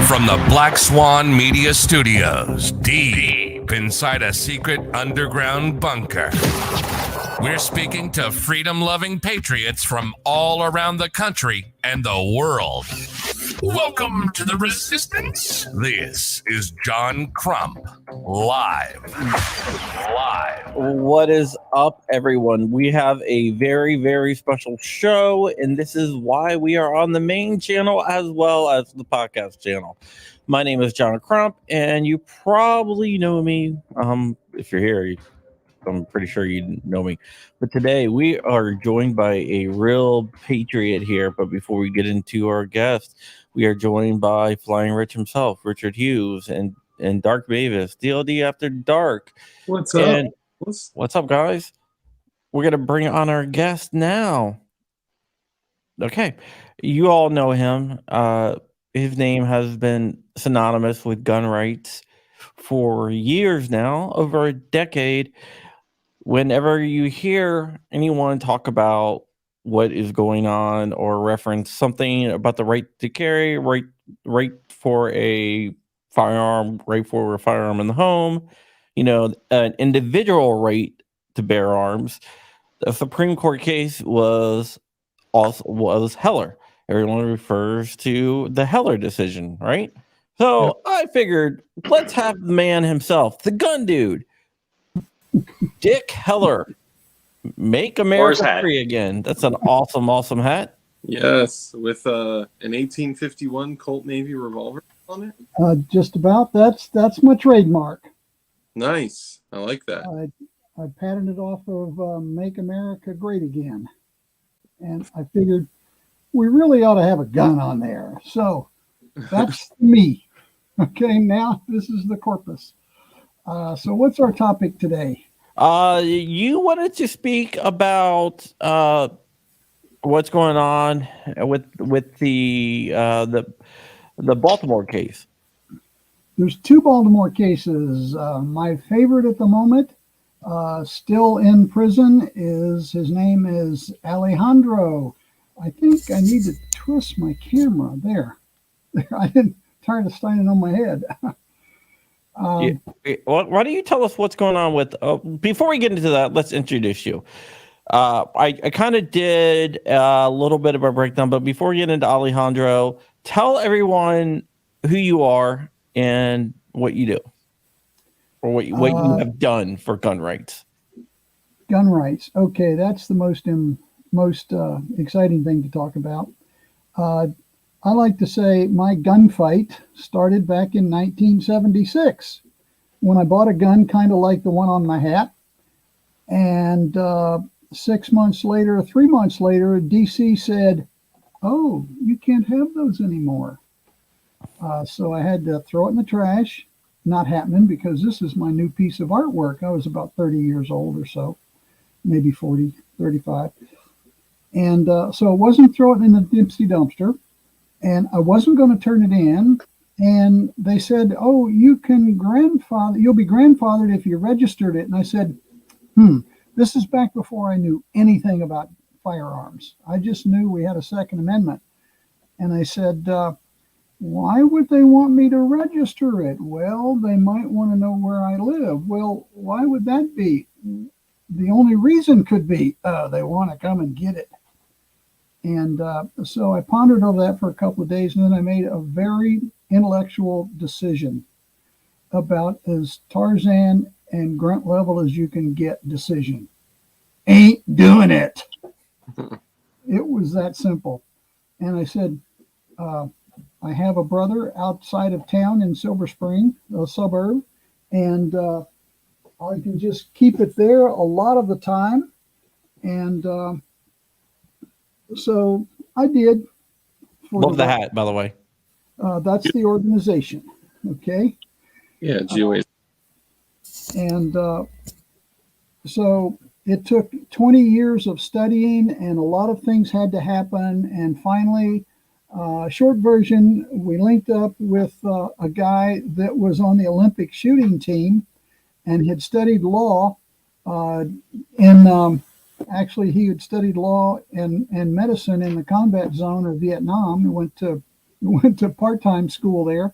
From the Black Swan Media Studios, deep inside a secret underground bunker, we're speaking to freedom-loving patriots from all around the country and the world. Welcome to the Resistance. This is John Crump, live. What is up, everyone? We have a very, very special show, and this is why we are on the main channel as well as the podcast channel. My name is John Crump, and you probably know me. If you're here, I'm pretty sure you know me. But today we are joined by a real patriot here. But before we get into our guest, we are joined by flyingRich himself, Richard Hughes, and Dark Mavis, DLD After Dark. What's up? What's up, guys? We're going to bring on our guest now. Okay. You all know him. His name has been synonymous with gun rights for years now, over a decade. Whenever you hear anyone talk about what is going on or reference something about the right to carry, right for a firearm, right for a firearm in the home, an individual right to bear arms, the Supreme Court case was Heller. Everyone refers to the Heller decision, right? So I figured, let's have the man himself, the gun dude, Dick Heller, make America free again. That's an awesome hat. Yes, with an 1851 Colt Navy revolver on it. Just about. That's my trademark. Nice. I like that. I patented it off of Make America Great Again. And I figured we really ought to have a gun on there. So that's me. Okay, now this is the corpus. So what's our topic today? You wanted to speak about what's going on with the Baltimore case. There's two Baltimore cases. My favorite at the moment, still in prison, his name is Alejandro. I think I need to twist my camera there. I didn't tired of standing on my head. Why don't you tell us what's going on with? Before we get into that, let's introduce you. I kind of did a little bit of a breakdown, but before we get into Alejandro, tell everyone who you are and what you do, or what you have done for gun rights. Gun rights. Okay, that's the most exciting thing to talk about. I like to say my gunfight started back in 1976 when I bought a gun kind of like the one on my hat. And 3 months later, DC said, "Oh, you can't have those anymore." So I had to throw it in the trash. Not happening, because this is my new piece of artwork. I was about 30 years old or so, maybe 40, 35. And so I wasn't throwing it in the Dipsy dumpster. And I wasn't going to turn it in. And they said, "Oh, you'll be grandfathered if you registered it." And I said, this is back before I knew anything about firearms. I just knew we had a Second Amendment. And I said, why would they want me to register it? Well, they might want to know where I live. Well, why would that be? The only reason could be, they want to come and get it. And so I pondered over that for a couple of days, and then I made a very intellectual decision about as Tarzan and grunt level as you can get decision. Ain't doing it. It was that simple. And I said, I have a brother outside of town in Silver Spring, a suburb, and I can just keep it there a lot of the time. And so I did. Love the hat, by the way. That's the organization. Okay. Yeah, GOA. And so it took 20 years of studying, and a lot of things had to happen. And finally, short version, we linked up with a guy that was on the Olympic shooting team and had studied law Actually, he had studied law and medicine in the combat zone of Vietnam. He went to went to part-time school there.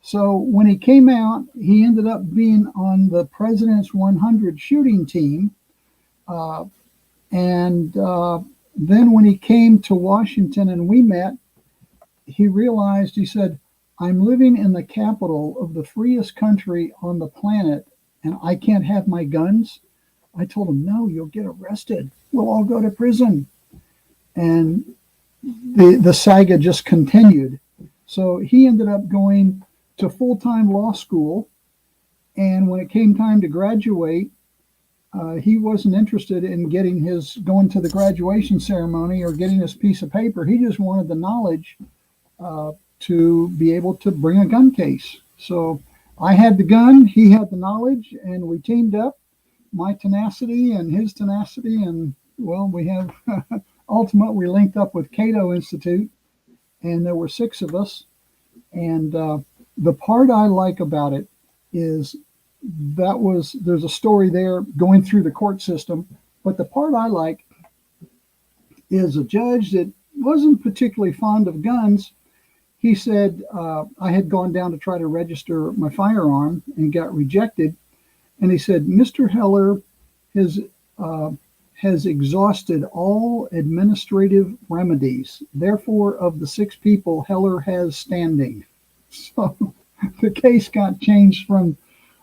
So when he came out, he ended up being on the President's 100 shooting team. And then when he came to Washington and we met, he realized, he said, I'm living in the capital of the freest country on the planet, and I can't have my guns. I told him, no, you'll get arrested. We'll all go to prison. And the saga just continued. So he ended up going to full-time law school. And when it came time to graduate, he wasn't interested in going to the graduation ceremony or getting his piece of paper. He just wanted the knowledge to be able to bring a gun case. So I had the gun, he had the knowledge, and we teamed up, my tenacity and his tenacity. And well, we have ultimately linked up with Cato Institute, and there were 6 of us. And the part I like about it is there's a story there going through the court system, but the part I like is a judge that wasn't particularly fond of guns. He said, I had gone down to try to register my firearm and got rejected. And he said, Mr. Heller has exhausted all administrative remedies. Therefore, of the 6 people, Heller has standing. So the case got changed from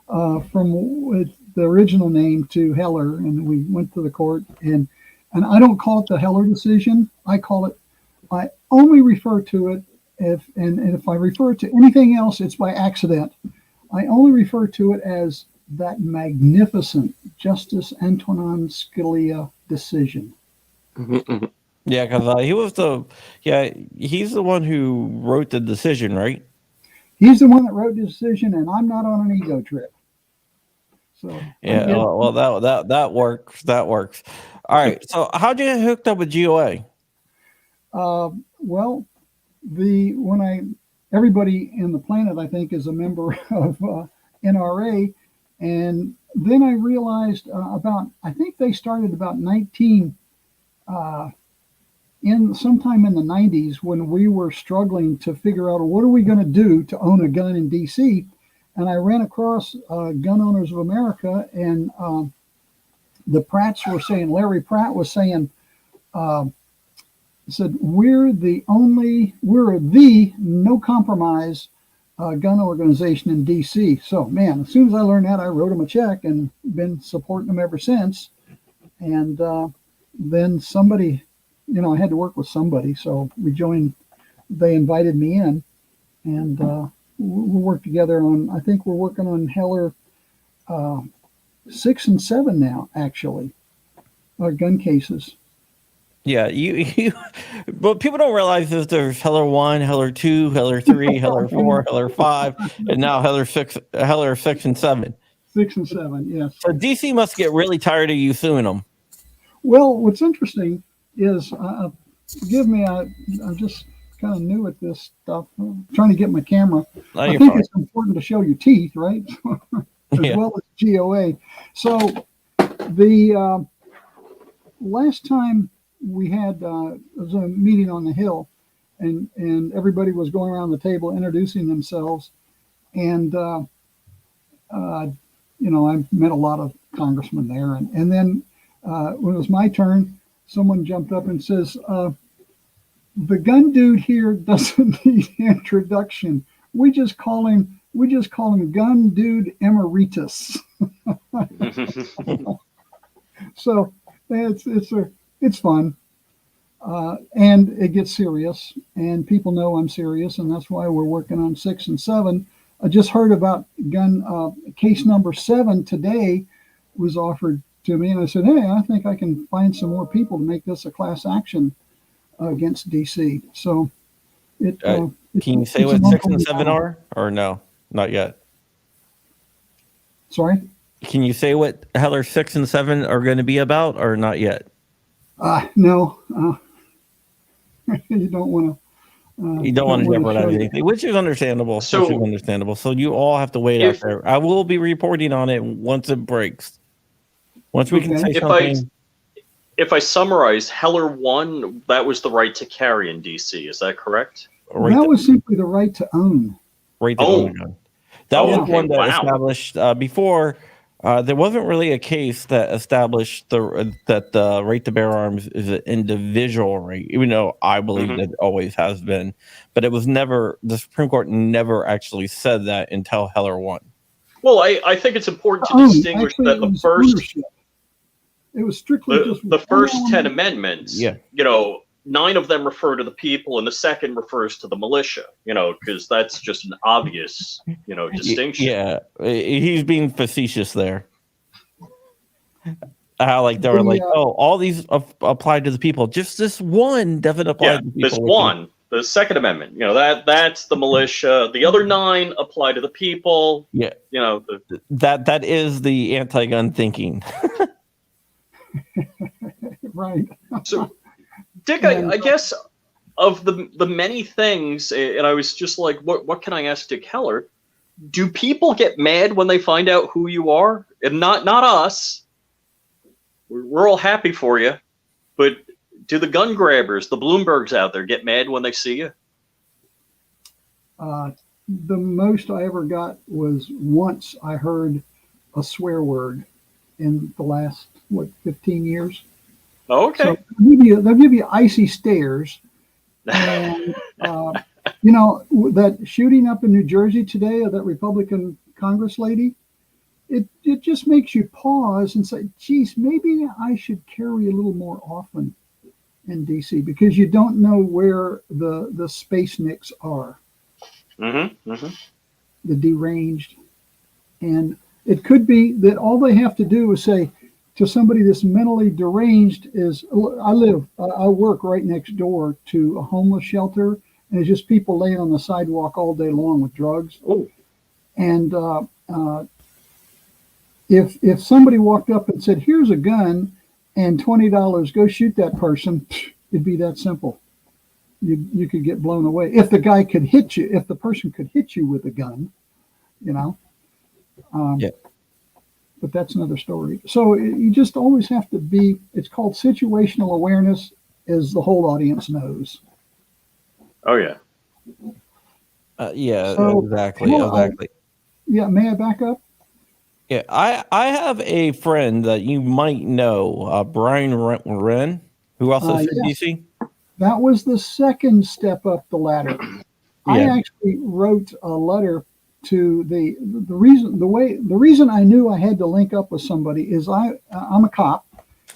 the original name to Heller, and we went to the court. And I don't call it the Heller decision. I only refer to it if I refer to anything else, it's by accident. I only refer to it as that magnificent Justice Antonin Scalia decision. Yeah, because he's the one who wrote the decision, right? He's the one that wrote the decision, and I'm not on an ego trip. So yeah, well, that works. That works. All right. So how'd you get hooked up with GOA? Well, everybody in the planet, I think, is a member of NRA, and then I realized I think they started about sometime in the 90s when we were struggling to figure out what are we going to do to own a gun in DC. And I ran across Gun Owners of America, and the Pratts were saying, Larry Pratt was saying, said, we're the no compromise gun organization in DC. So, man, as soon as I learned that, I wrote them a check and been supporting them ever since. And then somebody, I had to work with somebody, so we joined. They invited me in, and we'll work together on. I think we're working on Heller 6 and 7 now, actually, gun cases. Yeah, but people don't realize that there's Heller 1, Heller 2, Heller 3, Heller 4, Heller 5, and now Heller 6 and 7. 6 and 7, yes. So DC must get really tired of you suing them. Well, what's interesting is, forgive me, I'm just kind of new at this stuff. I'm trying to get my camera. I think it's important to show your teeth, right? As well as GOA. So the last time we had it was a meeting on the Hill, and everybody was going around the table introducing themselves, and I met a lot of congressmen there, and then when it was my turn, someone jumped up and says, the gun dude here doesn't need introduction. We just call him Gun Dude Emeritus. So it's fun, and it gets serious, and people know I'm serious, and that's why we're working on 6 and 7. I just heard about gun case number 7 today was offered to me, and I said, hey, I think I can find some more people to make this a class action against DC. So can you say what 6 and 7 are, or no, not yet? Sorry? Can you say what Heller 6 and 7 are going to be about, or not yet? No. You don't want to. You don't want to jeopardize anything, which is understandable. So you all have to wait out there. I will be reporting on it once it breaks. Once we can say something. If I summarize, Heller 1, that was the right to carry in DC. Is that correct? Right, That was simply the right to own. right to Oh. own a gun. That Oh, was okay, one that wow. established before. There wasn't really a case that established that the right to bear arms is an individual right, even though I believe Mhm. that it always has been. But it was never, the Supreme Court never actually said that until Heller won. Well, I think it's important to Own. distinguish Actually, that it the was first ownership. It was strictly just the one first 10 element. amendments, Yeah. 9 of them refer to the people, and the second refers to the militia. Because that's just an obvious, distinction. Yeah, he's being facetious there. How like they were like, oh, all these apply to the people. Just this one doesn't apply Yeah, to the this people. one, the Second Amendment. That's the militia. The other 9 apply to the people. Yeah, the, that is the anti-gun thinking. Right. so, Dick, I guess of the many things, and I was just like, what can I ask Dick Heller? Do people get mad when they find out who you are? And not us. We're all happy for you, but do the gun grabbers, the Bloombergs out there, get mad when they see you? The most I ever got was once I heard a swear word in the last 15 years. Oh, okay. So they'll give you icy stares. And that shooting up in New Jersey today of that Republican Congress lady, it just makes you pause and say, geez, maybe I should carry a little more often in DC, because you don't know where the space nicks are. Mm-hmm. Mm-hmm. The deranged. And it could be that all they have to do is say to somebody that's mentally deranged is, I work right next door to a homeless shelter, and it's just people laying on the sidewalk all day long with drugs. Oh. And if somebody walked up and said, here's a gun and $20, go shoot that person, it'd be that simple. You could get blown away. If the guy could hit you, if the person could hit you with a gun, Yeah. But that's another story. So you just always have to be, it's called situational awareness, as the whole audience knows. Oh, yeah. Yeah, So, exactly. Yeah, may I back up? Yeah, I have a friend that you might know, Brian Wren, who also is in yes. DC. That was the second step up the ladder. I Yeah. actually wrote a letter to the reason I knew I had to link up with somebody is I'm a cop.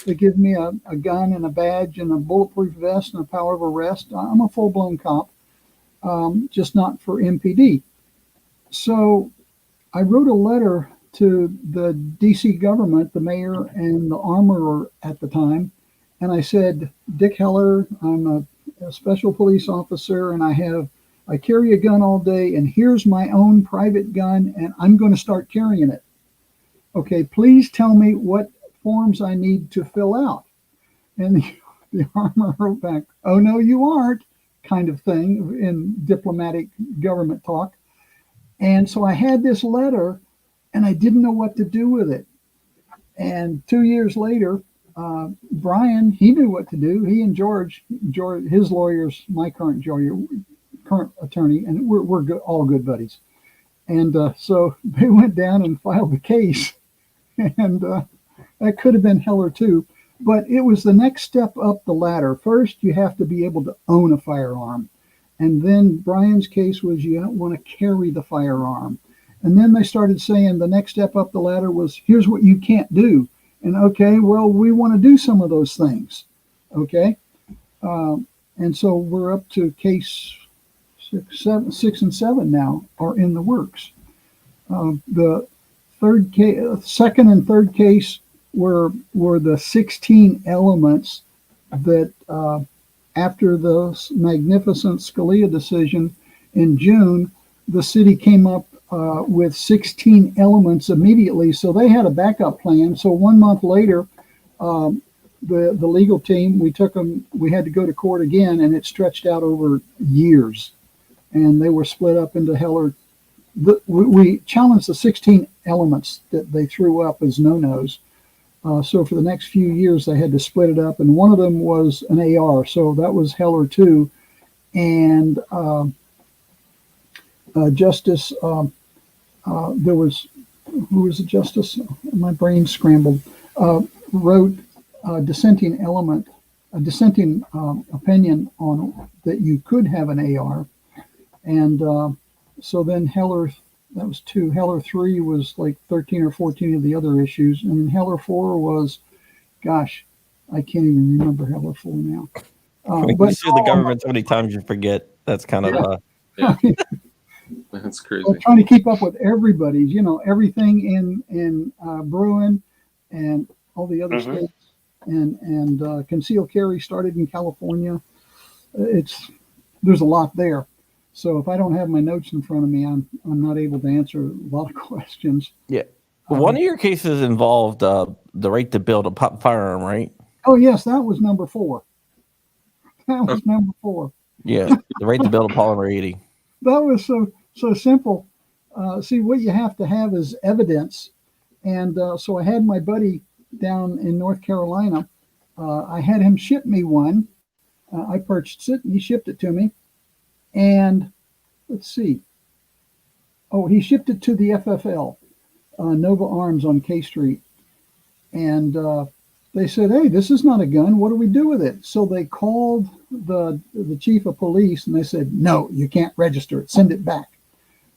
They give me a gun and a badge and a bulletproof vest and a power of arrest. I'm a full-blown cop, just not for MPD. So I wrote a letter to the DC government, the mayor and the armorer at the time, and I said, Dick Heller, I'm a special police officer, and I carry a gun all day, and here's my own private gun, and I'm going to start carrying it. Okay, please tell me what forms I need to fill out. And the armorer wrote back, oh, no, you aren't, kind of thing in diplomatic government talk. And so I had this letter, and I didn't know what to do with it. And 2 years later, Brian, he knew what to do. He and George, his lawyer's my current attorney, and we're good, all good buddies. And so they went down and filed the case, and that could have been Heller too. But it was the next step up the ladder. First, you have to be able to own a firearm. And then Brian's case was you don't want to carry the firearm. And then they started saying the next step up the ladder was, here's what you can't do. And okay, well, we want to do some of those things. Okay. And so we're up to case 6 and 7 now are in the works. The second and third case were the 16 elements that after the magnificent Scalia decision in June, the city came up with 16 elements immediately. So they had a backup plan. So 1 month later, the legal team, we had to go to court again, and it stretched out over years. And they were split up into Heller. We challenged the 16 elements that they threw up as no-nos. So for the next few years, they had to split it up. And one of them was an AR. So that was Heller 2. and Justice, there was, who was the justice? My brain scrambled. Wrote a dissenting opinion on that you could have an AR, and so then Heller, that was 2. Heller 3 was like 13 or 14 of the other issues, and Heller 4 was, gosh, I can't even remember Heller 4 now. You sue the government so many times you forget. That's kind of Yeah. That's crazy. Well, trying to keep up with everybody's, everything in Bruin and all the other states, and concealed carry started in California. There's a lot there. So if I don't have my notes in front of me, I'm not able to answer a lot of questions. yeah. One of your cases involved the right to build a firearm, right? Oh yes, that was number 4. That was number 4. Yeah, the right to build a polymer 80. That was so simple. See, what you have to have is evidence. And so I had my buddy down in North Carolina. I had him ship me one. I purchased it, and he shipped it to me. And let's see. Oh, he shipped it to the FFL, Nova Arms on K Street. And they said, hey, this is not a gun. What do we do with it? So they called the chief of police, and they said, no, you can't register it. Send it back.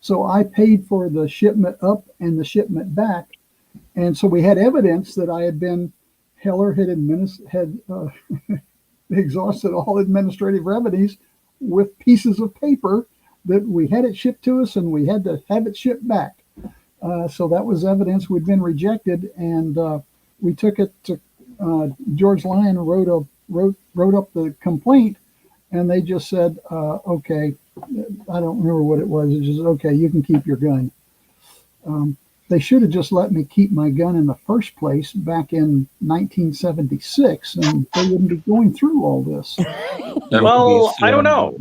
So I paid for the shipment up and the shipment back. And so we had evidence that I had been, Heller had exhausted all administrative remedies with pieces of paper that we had it shipped to us and we had to have it shipped back. So that was evidence we'd been rejected, and we took it to George Lyon, wrote up the complaint, and they just said, okay, I don't remember what it was. It just, okay, you can keep your gun. They should have just let me keep my gun in the first place back in 1976, and they wouldn't be going through all this. Well, I don't know.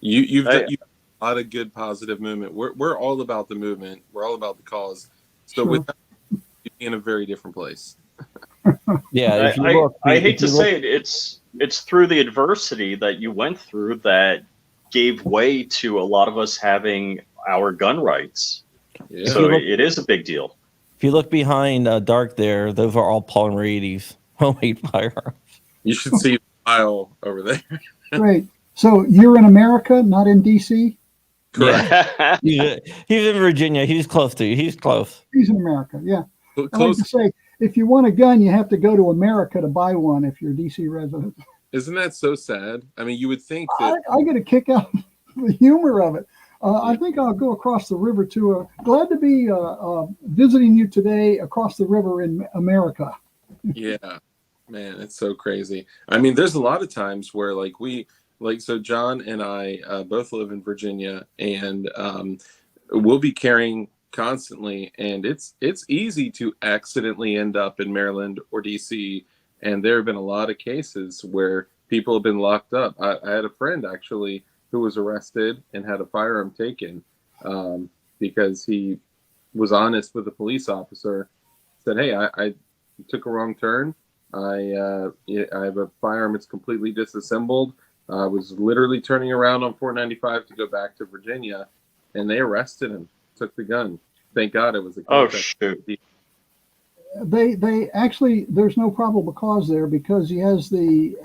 You've done a lot of good positive movement. We're all about the movement. We're all about the cause. So Sure. with that, you'd be in a very different place. Yeah, I hate to say it, it's through the adversity that you went through that gave way to a lot of us having our gun rights. Yeah. So it is a big deal. If you look behind Dark there, those are all polymer 80s, homemade firearms. You should see the pile over there. Great. So you're in America, not in D.C.? Correct. He's in Virginia. He's close to you. He's close. He's in America, yeah. I like Close. to say, if you want a gun, you have to go to America to buy one if you're a D.C. resident. Isn't that so sad? I mean, you would think that. I get a kick out of the humor of it. I think I'll go across the river to. Glad to be visiting you today across the river in America. Yeah, man, it's so crazy. I mean, there's a lot of times where so John and I both live in Virginia, and we'll be carrying constantly, and it's easy to accidentally end up in Maryland or DC. And there have been a lot of cases where people have been locked up. I had a friend actually who was arrested and had a firearm taken because he was honest with a police officer. Said, hey, I took a wrong turn. I have a firearm. It's completely disassembled. I was literally turning around on 495 to go back to Virginia, and they arrested him, took the gun. Thank God it was a Oh, shoot. They actually, there's no probable cause there because he has the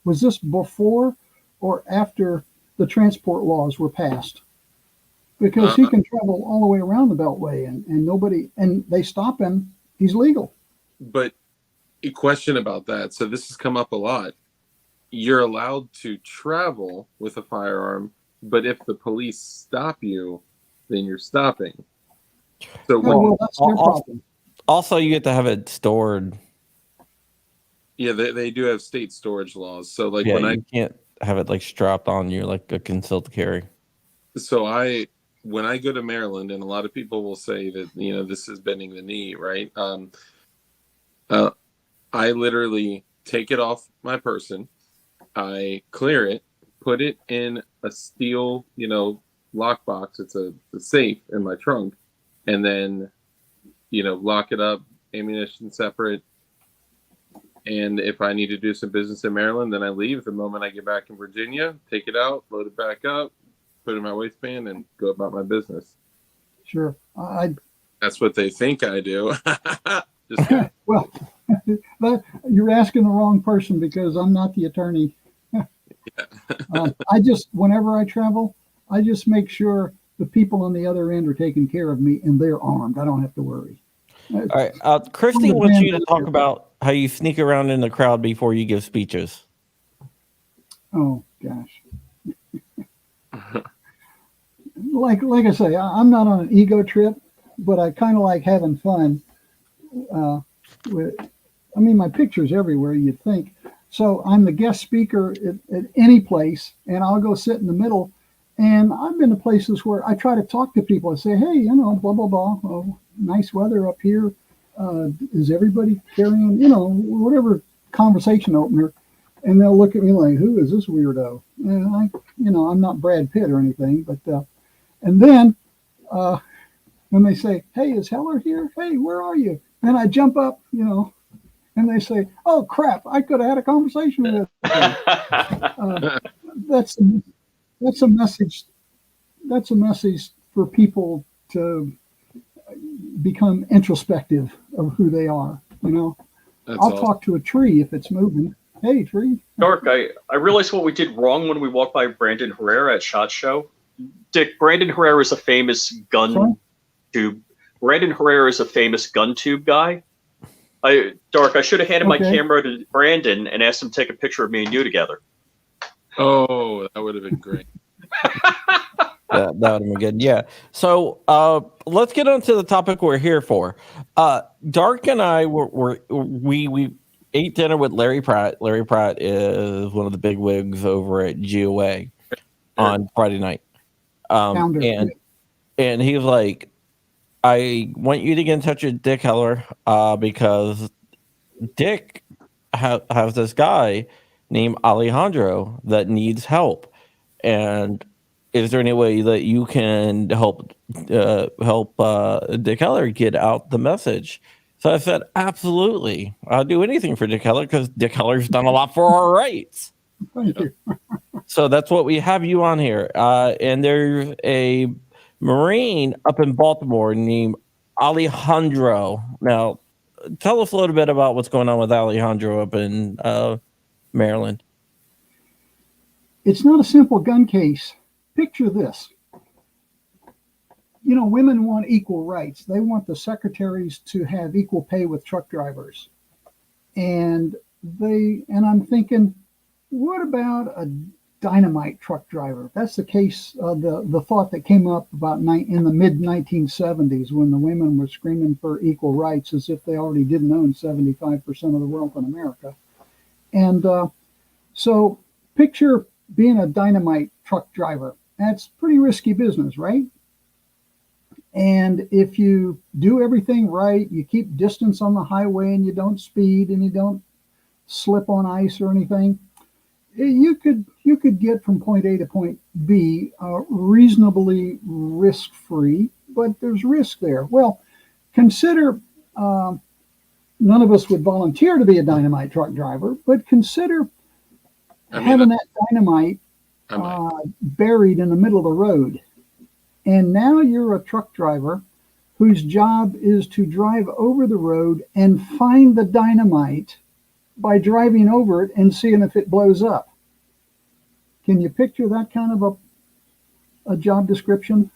was this before or after the transport laws were passed? Because he can travel all the way around the Beltway and they stop him. He's legal. But a question about that. So this has come up a lot. You're allowed to travel with a firearm, but if the police stop you, then you're stopping. So well, that's their problem. Also, you get to have it stored. Yeah, they do have state storage laws. So like Yeah, when you can't have it like strapped on you like a concealed carry. When I go to Maryland, and a lot of people will say that, this is bending the knee, right? I literally take it off my person. I clear it, put it in a steel, lockbox. It's a safe in my trunk, and then, lock it up, ammunition separate, And if I need to do some business in Maryland, then I leave. The moment I get back in Virginia, take it out, load it back up, put it in my waistband, and go about my business. Sure. That's what they think I do. Just kidding. Well, you're asking the wrong person because I'm not the attorney. Whenever I travel, I just make sure the people on the other end are taking care of me and they're armed. I don't have to worry. All right. Christy wants you to talk about how you sneak around in the crowd before you give speeches. Oh, gosh. Like I say, I'm not on an ego trip, but I kind of like having fun. My picture's everywhere, you'd think. So I'm the guest speaker at any place, and I'll go sit in the middle. And I've been to places where I try to talk to people. I say, hey, blah, blah, blah. Oh, nice weather up here. Is everybody carrying, whatever conversation opener? And they'll look at me like, who is this weirdo? And I'm not Brad Pitt or anything. But and then when they say, hey, is Heller here? Hey, where are you? And I jump up, and they say, oh, crap, I could have had a conversation with him. That's a message. That's a message for people to become introspective of who they are. I'll awesome. talk to a tree if it's moving. Hey, tree. Dark, I realized what we did wrong when we walked by Brandon Herrera at SHOT Show. Dick, Brandon Herrera is a famous gun tube. Brandon Herrera is a famous gun tube guy. Dark, I should have handed my camera to Brandon and asked him to take a picture of me and you together. Oh, that would have been great. That would have been good. Yeah. So let's get on to the topic we're here for. Dark and I we ate dinner with Larry Pratt. Larry Pratt is one of the big wigs over at GOA on Friday night. And he was like, I want you to get in touch with Dick Heller because Dick has this guy named Alejandro that needs help. And is there any way that you can help Dick Heller get out the message? So I said, absolutely. I'll do anything for Dick Heller because Dick Heller's done a lot for our rights. Thank you. So that's what we have you on here. And there's a Marine up in Baltimore named Alejandro. Now, tell us a little bit about what's going on with Alejandro up in Maryland. It's not a simple gun case. Picture this. Women want equal rights. They want the secretaries to have equal pay with truck drivers. And I'm thinking, what about a dynamite truck driver? That's the case, the thought that came up about in the mid 1970s when the women were screaming for equal rights as if they already didn't own 75% of the wealth in America. And so picture being a dynamite truck driver. That's pretty risky business, right? And if you do everything right, you keep distance on the highway and you don't speed and you don't slip on ice or anything, you could get from point A to point B reasonably risk-free, but there's risk there. Well, consider none of us would volunteer to be a dynamite truck driver, but consider having that dynamite buried in the middle of the road. And now you're a truck driver whose job is to drive over the road and find the dynamite by driving over it and seeing if it blows up. Can you picture that kind of a job description?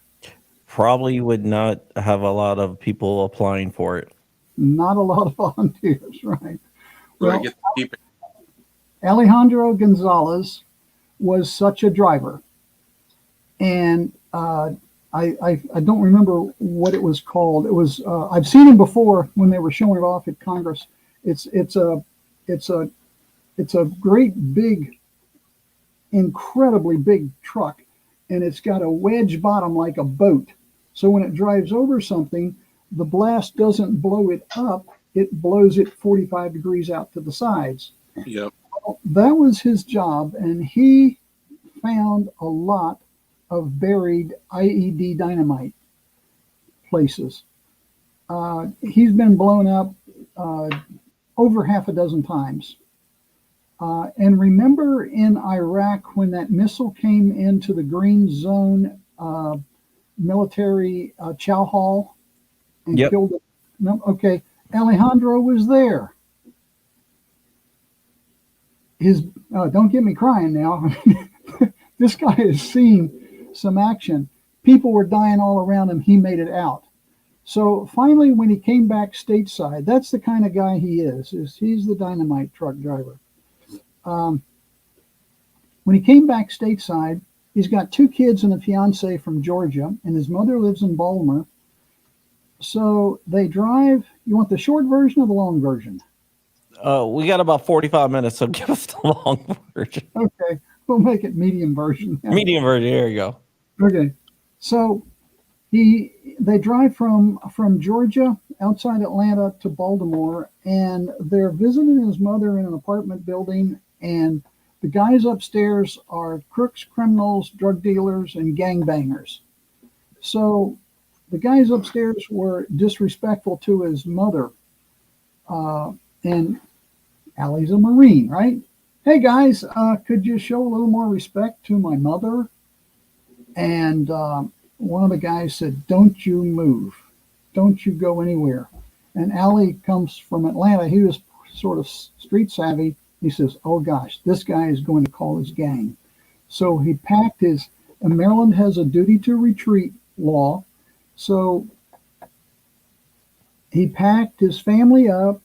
Probably would not have a lot of people applying for it. Not a lot of volunteers, right? So Well, I get to keep it. Alejandro Gonzalez was such a driver. And I don't remember what it was called. It was I've seen him before when they were showing it off at Congress. It's a great big, incredibly big truck, and it's got a wedge bottom like a boat. So when it drives over something, the blast doesn't blow it up; it blows it 45 degrees out to the sides. Yep. Well, that was his job, and he found a lot of buried IED dynamite places. He's been blown up over half a dozen times. And remember in Iraq when that missile came into the Green Zone military chow hall and killed it? No, okay. Alejandro was there. Don't get me crying now. This guy has seen some action. People were dying all around him. He made it out. So finally, when he came back stateside, that's the kind of guy he is he's the dynamite truck driver. When he came back stateside, he's got 2 kids and a fiance from Georgia, and his mother lives in Baltimore. So they drive. You want the short version or the long version? We got about 45 minutes, so give us the long version. Okay, we'll make it medium version. Medium version, there you go. Okay, so they drive from Georgia outside Atlanta to Baltimore, and they're visiting his mother in an apartment building, and the guys upstairs are crooks, criminals, drug dealers, and gangbangers. So the guys upstairs were disrespectful to his mother, and Allie's a Marine, right? Hey guys, could you show a little more respect to my mother? And one of the guys said, "Don't you move. Don't you go anywhere." And Allie comes from Atlanta. He was sort of street savvy. He says, "Oh gosh, this guy is going to call his gang." So he packed his, and Maryland has a duty to retreat law. So he packed his family up,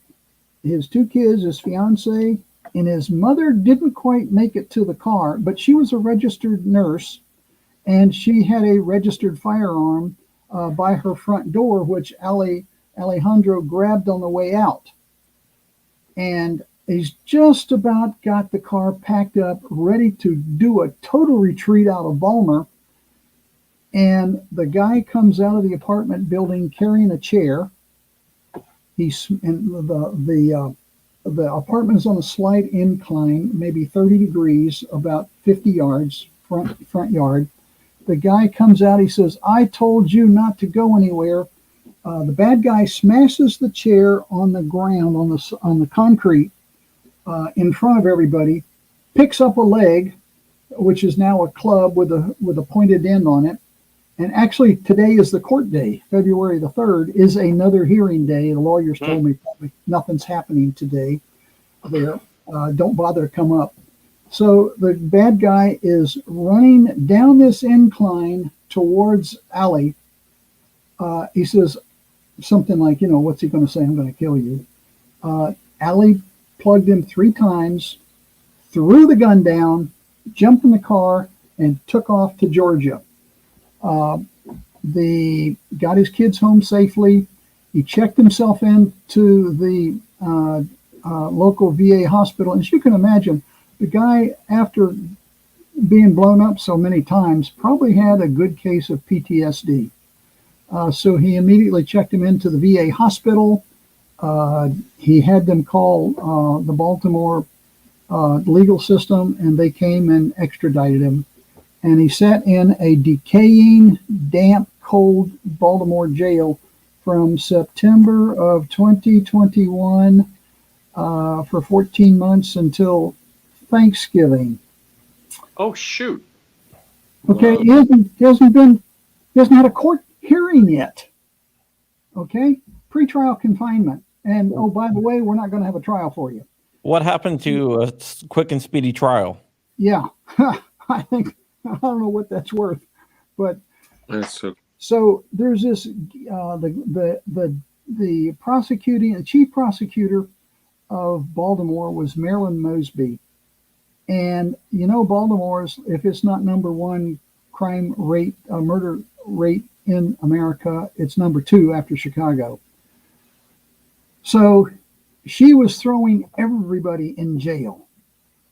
his 2 kids, his fiance, and his mother didn't quite make it to the car, but she was a registered nurse, and she had a registered firearm by her front door, which Alejandro grabbed on the way out. And he's just about got the car packed up, ready to do a total retreat out of Baltimore. And the guy comes out of the apartment building carrying a chair. The apartment is on a slight incline, maybe 30 degrees, about 50 yards front yard. The guy comes out. He says, "I told you not to go anywhere." The bad guy smashes the chair on the ground, on the concrete in front of everybody, picks up a leg, which is now a club with a pointed end on it. And actually, today is the court day. February the 3rd is another hearing day. The lawyers told me probably nothing's happening today there. Don't bother to come up. So the bad guy is running down this incline towards Allie. He says something like, what's he going to say? "I'm going to kill you." Allie plugged him 3 times, threw the gun down, jumped in the car, and took off to Georgia. Got his kids home safely. He checked himself into the local VA hospital. As you can imagine, the guy, after being blown up so many times, probably had a good case of PTSD. So he immediately checked him into the VA hospital. He had them call the Baltimore legal system, and they came and extradited him. And he sat in a decaying, damp, cold Baltimore jail from September of 2021 for 14 months until Thanksgiving. Oh, shoot. Okay, he hasn't had a court hearing yet. Okay, pretrial confinement. And oh, by the way, we're not going to have a trial for you. What happened to a quick and speedy trial? Yeah, I don't know what that's worth, but That's so there's this the chief prosecutor of Baltimore was Marilyn Mosby, and Baltimore's, if it's not number 1 crime rate, murder rate in America, it's number 2 after Chicago. So she was throwing everybody in jail.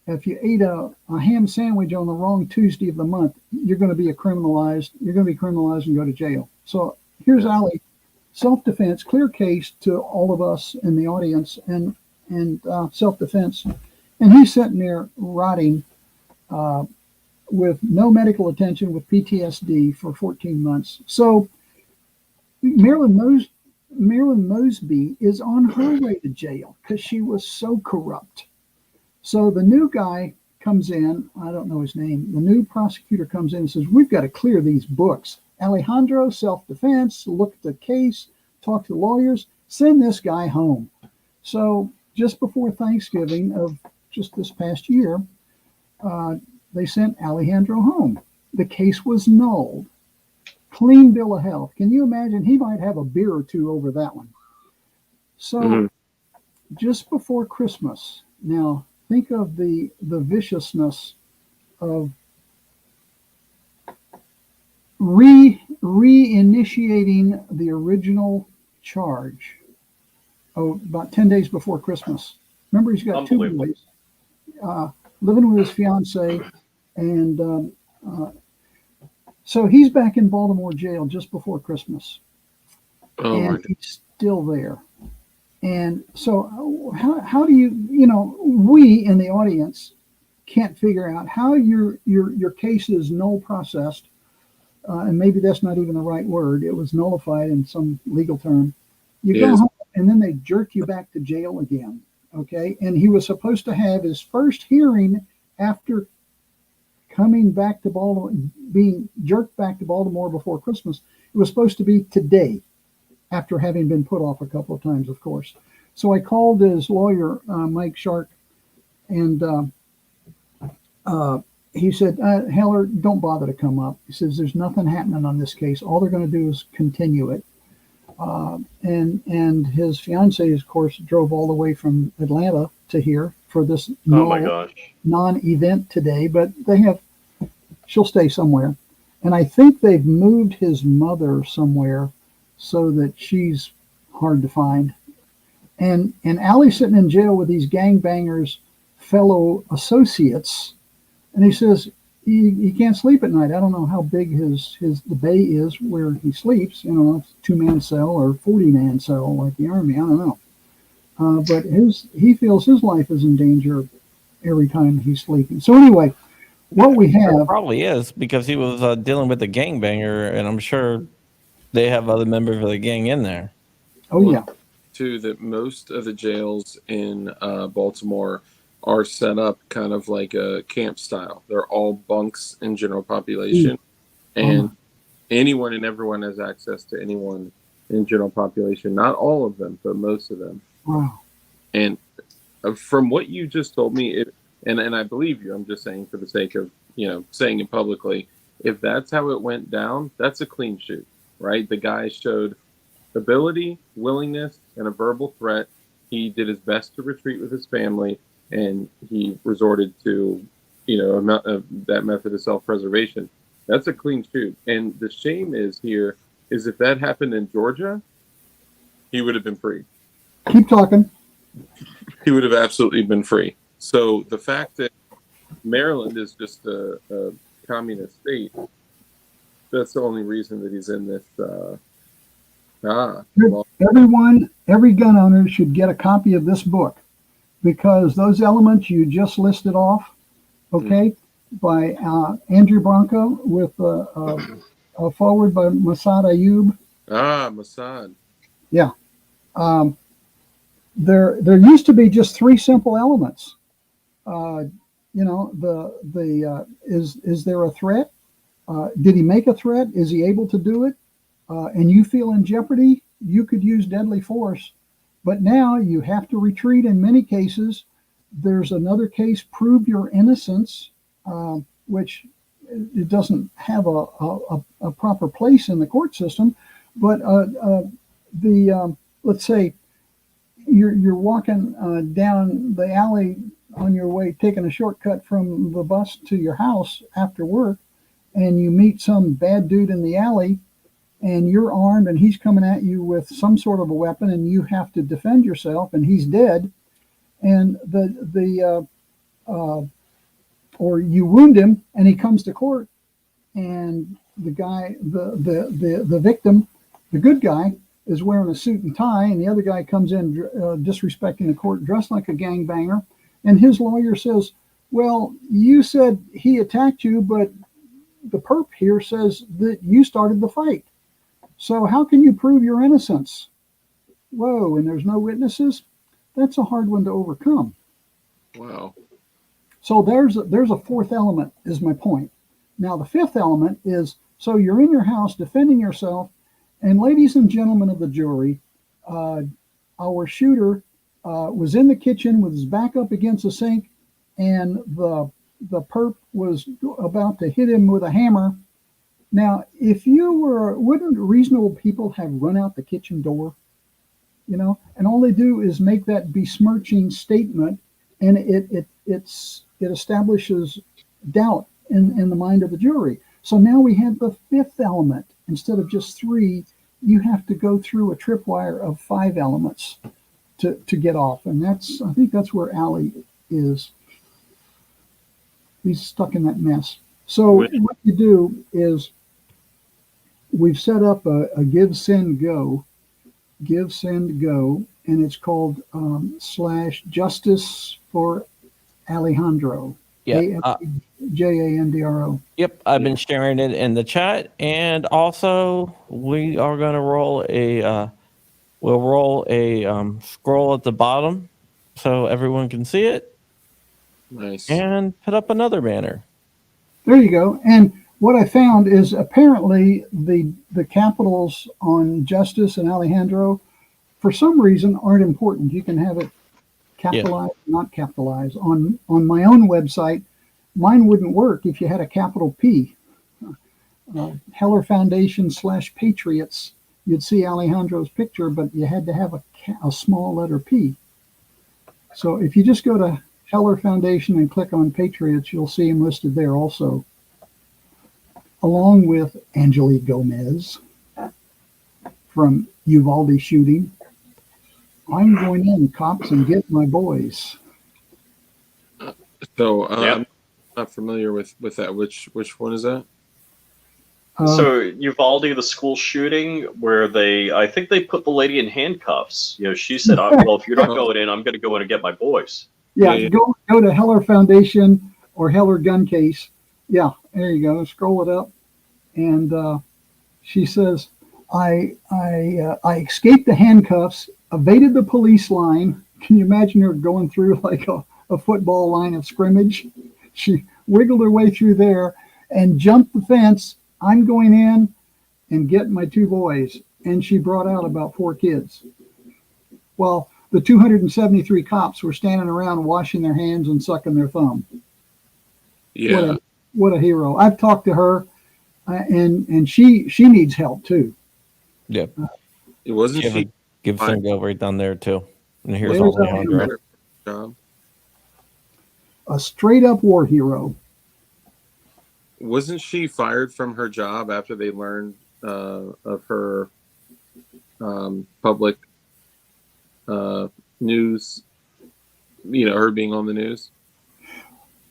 If you ate a ham sandwich on the wrong Tuesday of the month, you're going to be criminalized and go to jail. So here's Allie, self-defense, clear case to all of us in the audience, and self-defense. And he's sitting there rotting with no medical attention, with PTSD for 14 months. So Marilyn Marilyn Mosby is on her way to jail because she was so corrupt. So the new guy comes in, I don't know his name, the new prosecutor comes in and says, we've got to clear these books. Alejandro, self-defense, look at the case, talk to the lawyers, send this guy home. So just before Thanksgiving of just this past year, they sent Alejandro home. The case was nulled. Clean bill of health. Can you imagine? He might have a beer or two over that one. So just before Christmas, now think of the viciousness of reinitiating the original charge. Oh, about 10 days before Christmas. Remember, he's got 2 boys, living with his fiance, and so he's back in Baltimore jail just before Christmas, and he's still there. And so, how do we in the audience can't figure out how your case is null processed, and maybe that's not even the right word. It was nullified in some legal term. You go home, and then they jerk you back to jail again. Okay, and he was supposed to have his first hearing after coming back to Baltimore, being jerked back to Baltimore before Christmas. It was supposed to be today, after having been put off a couple of times, of course. So I called his lawyer, Mike Shark, and he said, Heller, don't bother to come up. He says, there's nothing happening on this case. All they're going to do is continue it. And his fiancée, of course, drove all the way from Atlanta to here for this non-event today, but she'll stay somewhere. And I think they've moved his mother somewhere so that she's hard to find. And Allie's sitting in jail with these gangbangers, fellow associates, and he says he can't sleep at night. I don't know how big the bay is where he sleeps. You know, it's a 2-man cell or 40-man cell like the Army. I don't know. But he feels his life is in danger every time he's sleeping. So anyway, what we have it probably is because he was dealing with a gangbanger, and I'm sure they have other members of the gang in there. Oh yeah. Too, that most of the jails in Baltimore are set up kind of like a camp style. They're all bunks in general population, and anyone and everyone has access to anyone in general population. Not all of them, but most of them. Wow. And from what you just told me, and I believe you, I'm just saying for the sake of, saying it publicly, if that's how it went down, that's a clean shoot, right? The guy showed ability, willingness, and a verbal threat. He did his best to retreat with his family, and he resorted to, that method of self-preservation. That's a clean shoot. And the shame is if that happened in Georgia, he would have been free. Keep talking. He would have absolutely been free. So the fact that Maryland is just a communist state, that's the only reason that he's in this. Every gun owner should get a copy of this book, because those elements you just listed off, by Andrew Branco with a forward by Massad Ayub. Massad. Yeah. There used to be just 3 simple elements. Is there a threat? Did he make a threat? Is he able to do it? And you feel in jeopardy, you could use deadly force. But now you have to retreat in many cases. There's another case, prove your innocence, which it doesn't have a proper place in the court system. But let's say you're walking down the alley on your way, taking a shortcut from the bus to your house after work, and you meet some bad dude in the alley, and you're armed, and he's coming at you with some sort of a weapon, and you have to defend yourself, and he's dead, and or you wound him, and he comes to court, and the guy, the victim, the good guy, is wearing a suit and tie, and the other guy comes in disrespecting the court, dressed like a gangbanger, and his lawyer says, well, you said he attacked you, but the perp here says that you started the fight. So how can you prove your innocence? whoa, and there's no witnesses, that's a hard one to overcome. Wow. So there's a fourth element, is my point. Now, the fifth element is, so you're in your house defending yourself, and ladies and gentlemen of the jury, our shooter was in the kitchen with his back up against the sink, and the perp was about to hit him with a hammer. Now, if you were, wouldn't reasonable people have run out the kitchen door? You know, and all they do is make that besmirching statement, and it establishes doubt in the mind of the jury. So now we have the fifth element. Instead of just three, you have to go through a tripwire of 5 elements to get off. And I think that's where Allie is. He's stuck in that mess. So what you do is we've set up a give, send, go, and it's called /justice for Alejandro. Yeah. JANDRO. Yep, I've been sharing it in the chat, and also we are going to roll a scroll at the bottom so everyone can see it, Nice. and put up another banner. There you go. And what I found is apparently the capitals on Justice and Alejandro, for some reason, aren't important. You can have it capitalized, not capitalized. On my own website, mine wouldn't work if you had a capital P. Heller Foundation /Patriots, you'd see Alejandro's picture, but you had to have a small letter P. So if you just go to Heller Foundation and click on Patriots, you'll see him listed there also, along with Angelique Gomez from Uvalde shooting. I'm going in, cops, and get my boys. So I'm not familiar with that. Which one is that? So Uvalde, the school shooting, where I think they put the lady in handcuffs. You know, she said, "Well, if you're not going in, I'm going to go in and get my boys." Yeah. Go to Heller Foundation or Heller Gun Case. Yeah, there you go. Scroll it up, and she says, "I escaped the handcuffs, evaded the police line." Can you imagine her going through like a football line of scrimmage? She wiggled her way through there and jumped the fence. I'm going in and getting my 2 boys. And she brought out about 4 kids. Well, the 273 cops were standing around washing their hands and sucking their thumb. Yeah. What a hero. I've talked to her, and she needs help too. Yep. It wasn't she. Give some go right down there too. And here's There's Alejandro. A straight up war hero. Wasn't she fired from her job after they learned of her public news? You know, her being on the news.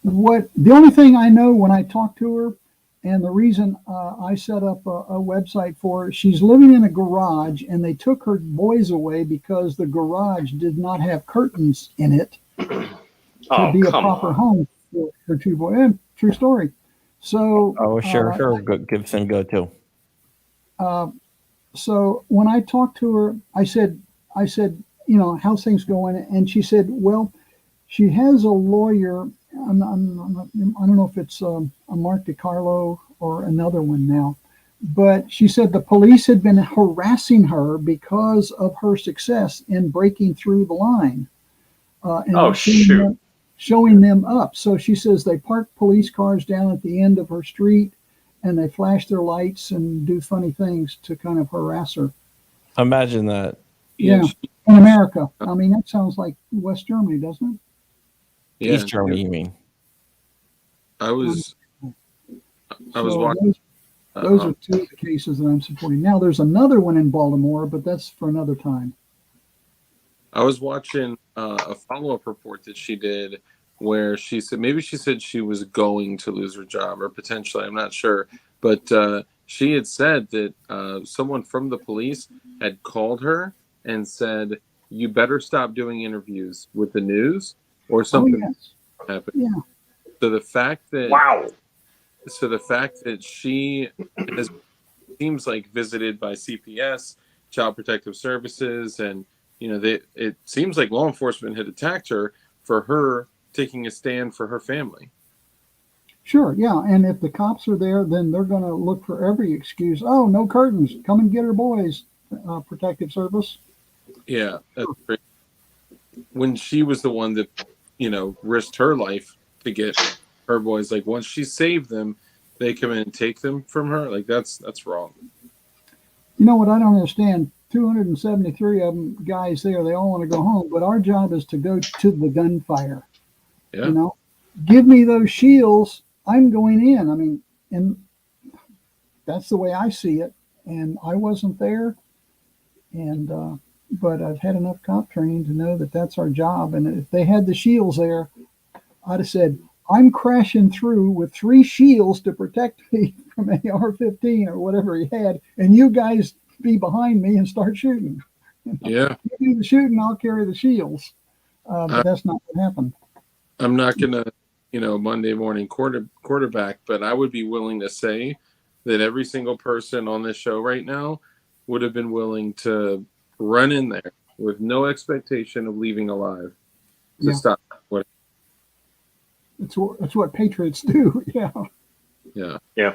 The only thing I know when I talked to her, and the reason I set up a website for her, she's living in a garage, and they took her boys away because the garage did not have curtains in it to be a proper home for her 2 boys. And true story. So sure. Give some go too. So when I talked to her, I said, you know, how's things going? And she said, well, she has a lawyer. I don't know if it's a Mark DiCarlo or another one now, but she said the police had been harassing her because of her success in breaking through the line. And showing them up. So she says they park police cars down at the end of her street, and they flash their lights and do funny things to kind of harass her. Imagine that. Yeah, in America. I mean, that sounds like West Germany, doesn't it? Yeah. East Germany, you mean? I was watching. Those are 2 of the cases that I'm supporting. Now, there's another one in Baltimore, but that's for another time. I was watching a follow-up report that she did where she said she was going to lose her job, or potentially, I'm not sure, but she had said that someone from the police had called her and said, you better stop doing interviews with the news or something happened. Yeah. So the fact that she seems like visited by CPS Child Protective Services, and it seems like law enforcement had attacked her for her taking a stand for her family. Sure, yeah, and if the cops are there, then they're going to look for every excuse. Oh, no curtains. Come and get her, boys. Protective Service. Yeah, that's great. When she was the one that, risked her life to get her boys, like once she saved them, they come in and take them from her. Like that's wrong. You know what I don't understand? 273 of them guys there, they all want to go home, but our job is to go to the gunfire. Yeah. Give me those shields. I'm going in. I mean, and that's the way I see it. And I wasn't there. And, but I've had enough cop training to know that that's our job. And if they had the shields there, I'd have said, I'm crashing through with 3 shields to protect me from AR-15 or whatever he had. And you guys be behind me and start shooting. Yeah. You do the shooting, I'll carry the shields. But that's not what happened. I'm not going to, Monday morning quarterback, but I would be willing to say that every single person on this show right now would have been willing to run in there with no expectation of leaving alive to stop what. It's what patriots do. Yeah. Yeah. Yeah,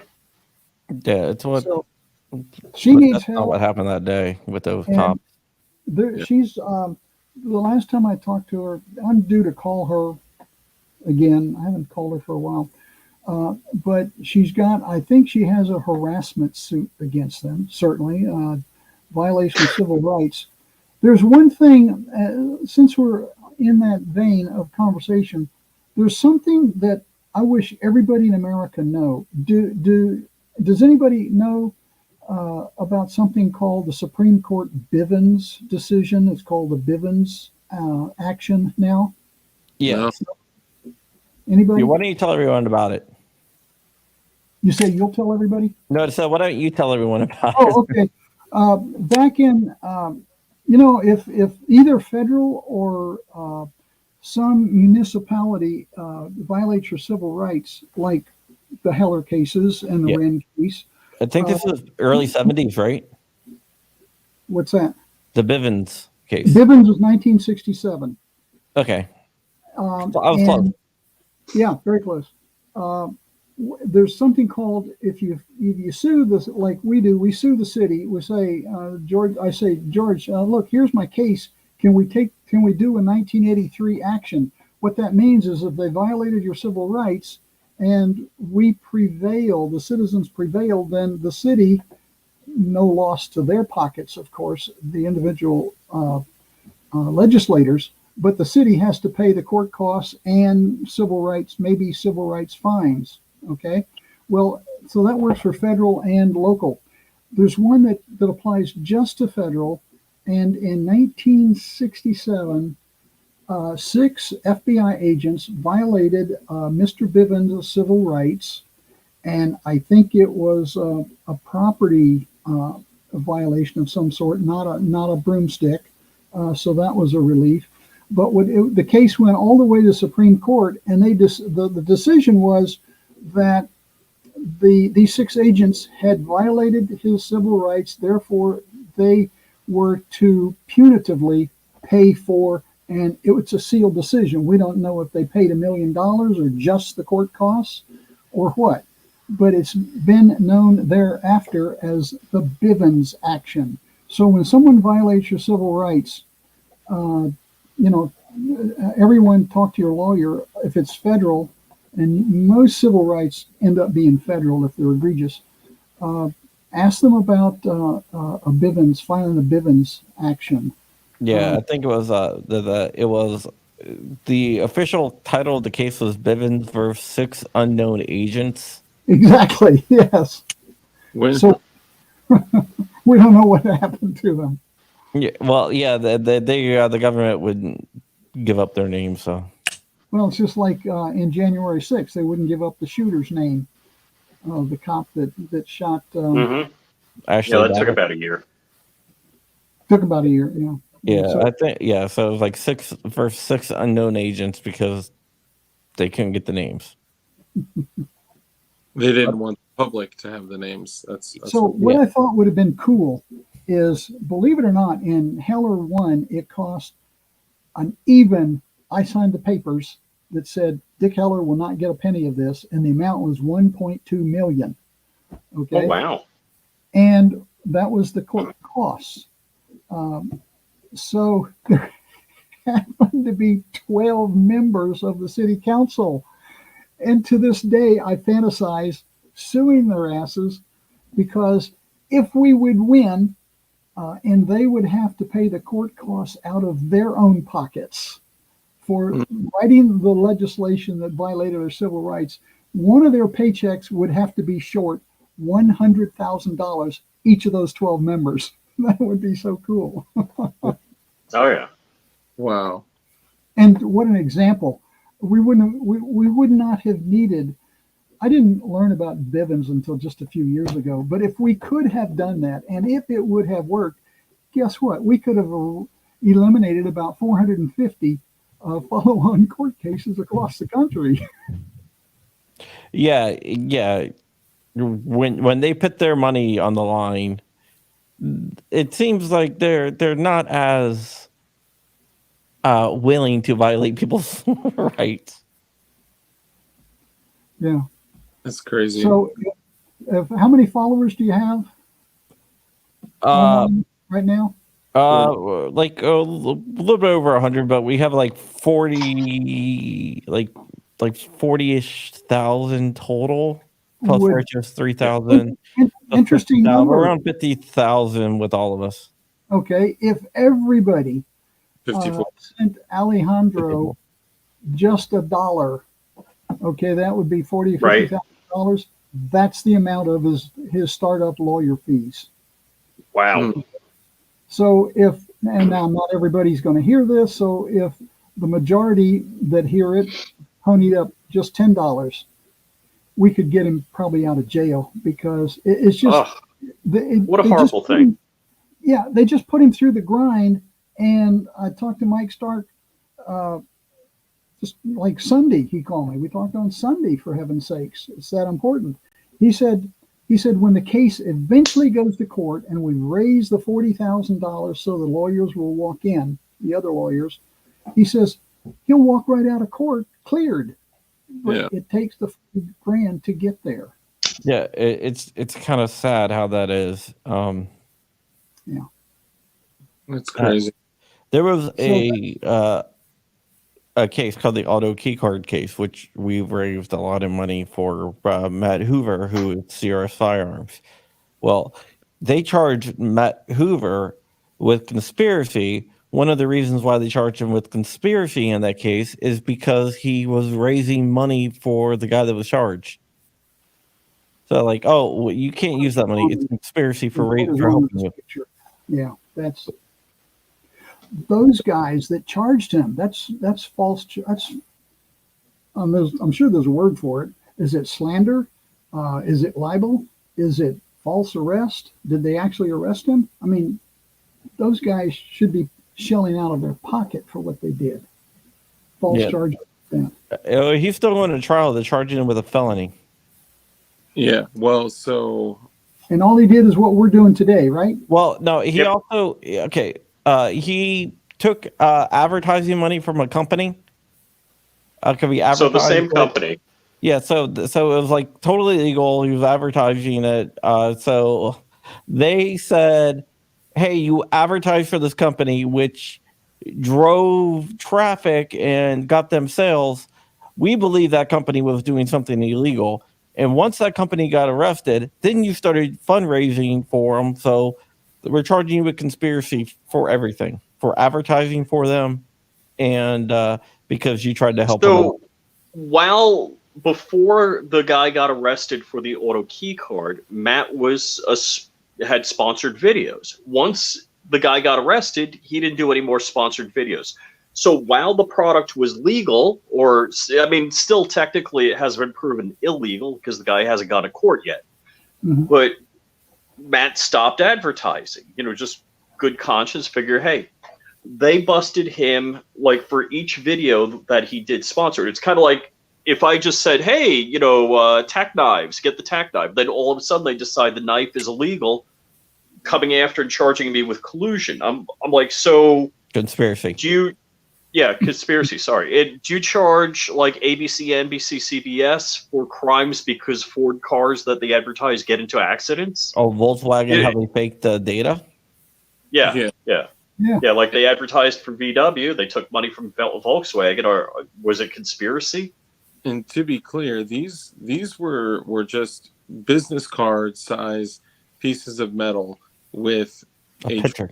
it's what. So she needs that's help. not what happened that day with those cops. She's the last time I talked to her, I'm due to call her again. I haven't called her for a while. But she's got, I think she has a harassment suit against them, certainly, violation of civil rights. There's one thing, since we're in that vein of conversation, there's something that I wish everybody in America know. Does anybody know about something called the Supreme Court Bivens decision? It's called the Bivens action now. Yeah. No. Anybody? Why don't you tell everyone about it? You say you'll tell everybody? No, so why don't you tell everyone about it? Oh, okay. Back in, if either federal or some municipality violates your civil rights, like the Heller cases and the Wren case. I think this was early 70s, right? What's that? The Bivens case. Bivens was 1967. Okay. I was and, close. Yeah, very close. There's something called, if you sue this, like we do, we sue the city. We say, George, look, here's my case. Can we do a 1983 action? What that means is if they violated your civil rights and we prevail, the citizens prevail, then the city, no loss to their pockets, of course, the individual legislators, but the city has to pay the court costs and civil rights, maybe civil rights fines. Okay. Well, so that works for federal and local. There's one that applies just to federal. And in 1967, 6 FBI agents violated Mr. Bivens' civil rights. And I think it was a property violation of some sort, not a broomstick. So that was a relief. But the case went all the way to the Supreme Court, and the decision was that these 6 agents had violated his civil rights. Therefore, they were to punitively pay for, and it's a sealed decision. We don't know if they paid $1 million or just the court costs or what, but it's been known thereafter as the Bivens action. So when someone violates your civil rights, everyone talk to your lawyer if it's federal, and most civil rights end up being federal if they're egregious. Ask them about filing a Bivens action. Yeah, I think it was the official title of the case was Bivens versus 6 unknown agents. Exactly. Yes. So we don't know what happened to them. Yeah. Well, yeah. The government wouldn't give up their name, so. Well, it's just like in January 6th, they wouldn't give up the shooter's name, the cop that shot. Actually, that took about a year. Took about a year, yeah. Yeah, so, I think so it was like 6 versus 6 unknown agents because they couldn't get the names. They didn't want the public to have the names. That's so what I thought would have been cool is, believe it or not, in Heller 1, it cost an even, I signed the papers that said Dick Heller will not get a penny of this, and the amount was $1.2 million. Okay. Oh, wow. And that was the court costs. So there happened to be 12 members of the city council. And to this day, I fantasize suing their asses, because if we would win, and they would have to pay the court costs out of their own pockets for writing the legislation that violated their civil rights, one of their paychecks would have to be short $100,000, each of those 12 members. That would be so cool. Oh, yeah. Wow. And what an example. We would not have needed, I didn't learn about Bivens until just a few years ago, but if we could have done that, and if it would have worked, guess what? We could have eliminated about 450 follow-on court cases across the country. Yeah. When they put their money on the line, it seems like they're not as willing to violate people's rights. Yeah. That's crazy. So, how many followers do you have right now? Like a little bit over 100, but we have like 40, like 40-ish thousand total. Plus, we're just 3,000. Interesting number. Around 50,000 with all of us. Okay, if everybody 54. sent Alejandro just $1, okay, that would be $50,000. That's the amount of his startup lawyer fees. Wow. So and now not everybody's going to hear this, so if the majority that hear it ponied up just $10, we could get him probably out of jail, because it's just what a horrible thing. They just put him through the grind. And I talked to Mike Stark just like Sunday. He called me. We talked on Sunday, for heaven's sakes. It's that important. He said when the case eventually goes to court and we raise the $40,000 so the lawyers will walk in, the other lawyers, he says he'll walk right out of court cleared. But it takes the $40,000 to get there. Yeah, it's kind of sad how that is. Yeah, That's crazy. There was a case called the auto key card case, which we've raised a lot of money for Matt Hoover, who is CRS Firearms. Well, they charged Matt Hoover with conspiracy. One of the reasons why they charged him with conspiracy in that case is because he was raising money for the guy that was charged. So, like, well, you can't use that money. It's conspiracy for helping you. Yeah, that's those guys that charged him. That's false. I'm sure there's a word for it. Is it slander? Is it libel? Is it false arrest? Did they actually arrest him? I mean, those guys should be shelling out of their pocket for what they did. False charges. He's still going to trial. They're charging him with a felony. Yeah. Well, so. And all he did is what we're doing today, right? Well, no, he also he took advertising money from a company. Could be advertised. So the same company. Yeah, so it was like totally legal. He was advertising it. So they said, "Hey, you advertised for this company, which drove traffic and got them sales. We believe that company was doing something illegal." And once that company got arrested, then you started fundraising for them. So we're charging you with conspiracy for everything, for advertising for them, and because you tried to help them. So while before the guy got arrested for the auto key card, Matt had sponsored videos. Once the guy got arrested, he didn't do any more sponsored videos. So while the product was legal, still technically it has been proven illegal because the guy hasn't gone to court yet. Mm-hmm. But Matt stopped advertising, just good conscience, figure, hey, they busted him like for each video that he did sponsored. It's kind of like if I just said, hey, tack knives, get the tack knife. Then all of a sudden they decide the knife is illegal. coming after and charging me with collusion. I'm like, so Conspiracy. do you? Yeah, conspiracy. Sorry. Do you charge like ABC, NBC, CBS for crimes because Ford cars that they advertise get into accidents? Oh, Volkswagen, how they fake the data? Yeah. Like they advertised for VW, they took money from Volkswagen, or was it conspiracy? And to be clear, these were just business card size pieces of metal with A picture.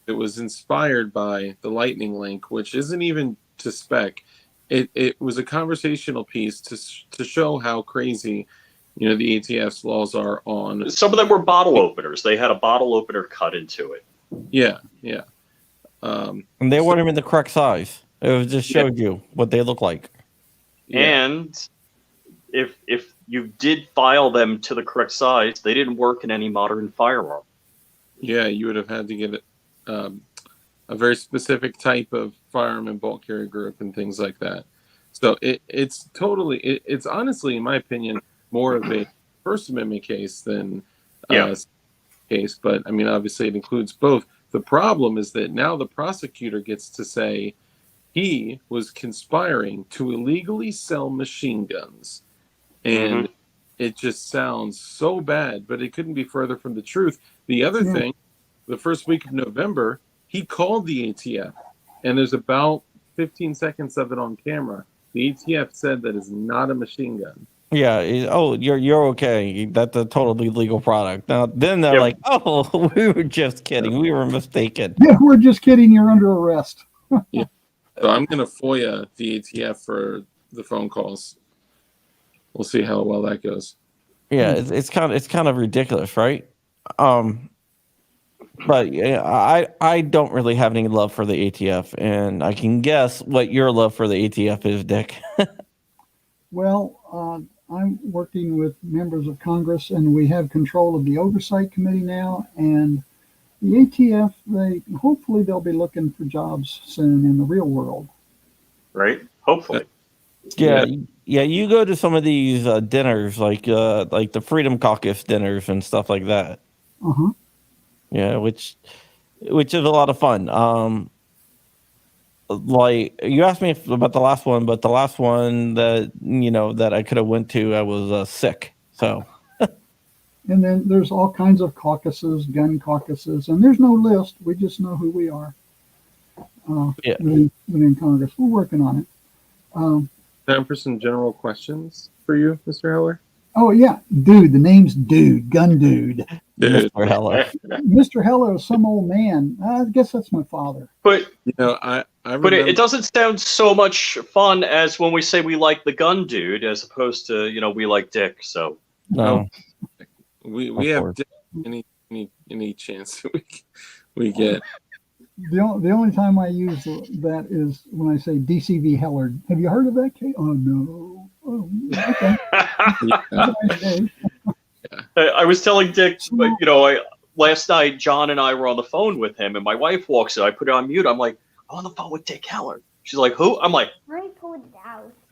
It was inspired by the Lightning Link, which isn't even to spec. It was a conversational piece to show how crazy, the ATF's laws are on. Some of them were bottle openers. They had a bottle opener cut into it. Yeah. And they weren't even the correct size. It just showed you what they look like. Yeah. And if you did file them to the correct size, they didn't work in any modern firearm. Yeah, you would have had to get it. A very specific type of firearm and bulk carrier group and things like that. So it's honestly, in my opinion, more of a First Amendment case than case. But I mean, obviously, it includes both. The problem is that now the prosecutor gets to say he was conspiring to illegally sell machine guns, and it just sounds so bad. But it couldn't be further from the truth. The other thing. The first week of November, he called the ATF, and there's about 15 seconds of it on camera. The ATF said that is not a machine gun. Yeah. You're okay. That's a totally legal product. Now, then they're like, oh, we were just kidding. We were mistaken. Yeah, we're just kidding. You're under arrest. Yeah. So I'm going to FOIA the ATF for the phone calls. We'll see how well that goes. Yeah, it's kind of ridiculous, right? But yeah, I don't really have any love for the ATF, and I can guess what your love for the ATF is, Dick. Well, I'm working with members of Congress, and we have control of the Oversight Committee now. And the ATF, hopefully they'll be looking for jobs soon in the real world. Right? Hopefully. Yeah. You go to some of these dinners, like the Freedom Caucus dinners and stuff like that. Yeah, which is a lot of fun. Like you asked me about the last one, but the last one that that I could have went to, I was sick. So. And then there's all kinds of caucuses, gun caucuses, and there's no list. We just know who we are. Within Congress, we're working on it. Time for some general questions for you, Mr. Heller. Oh yeah, dude. The name's Dude, Gun Dude. Mr. Heller. Mr. Heller is some old man. I guess that's my father. But I but it doesn't sound so much fun as when we say we like the gun dude, as opposed to we like Dick. So No, we have any chance we get. The only time I use that is when I say DCV Heller. Have you heard of that case? Oh no. Oh, okay. I was telling Dick, last night John and I were on the phone with him, and my wife walks in. I put it on mute. I'm like, I'm on the phone with Dick Heller. She's like, who? I'm like, you're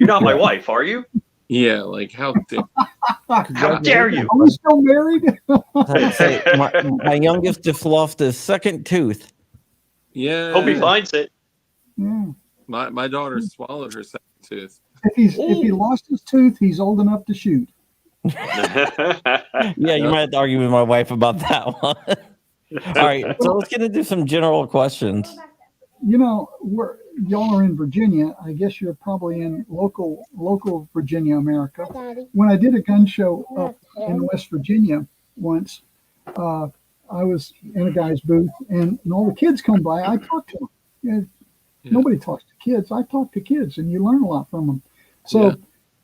not my wife, are you? Yeah, like how dare you? Are we still married? my youngest just lost his second tooth. Yeah. Hope he finds it. Yeah. My daughter swallowed her second tooth. If he lost his tooth, he's old enough to shoot. Yeah, you might have to argue with my wife about that one. All right, so let's get into some general questions. Y'all are in Virginia. I guess you're probably in local Virginia, America. When I did a gun show up in West Virginia once, I was in a guy's booth, and all the kids come by. I talk to them. Nobody talks to kids. I talk to kids, and you learn a lot from them. So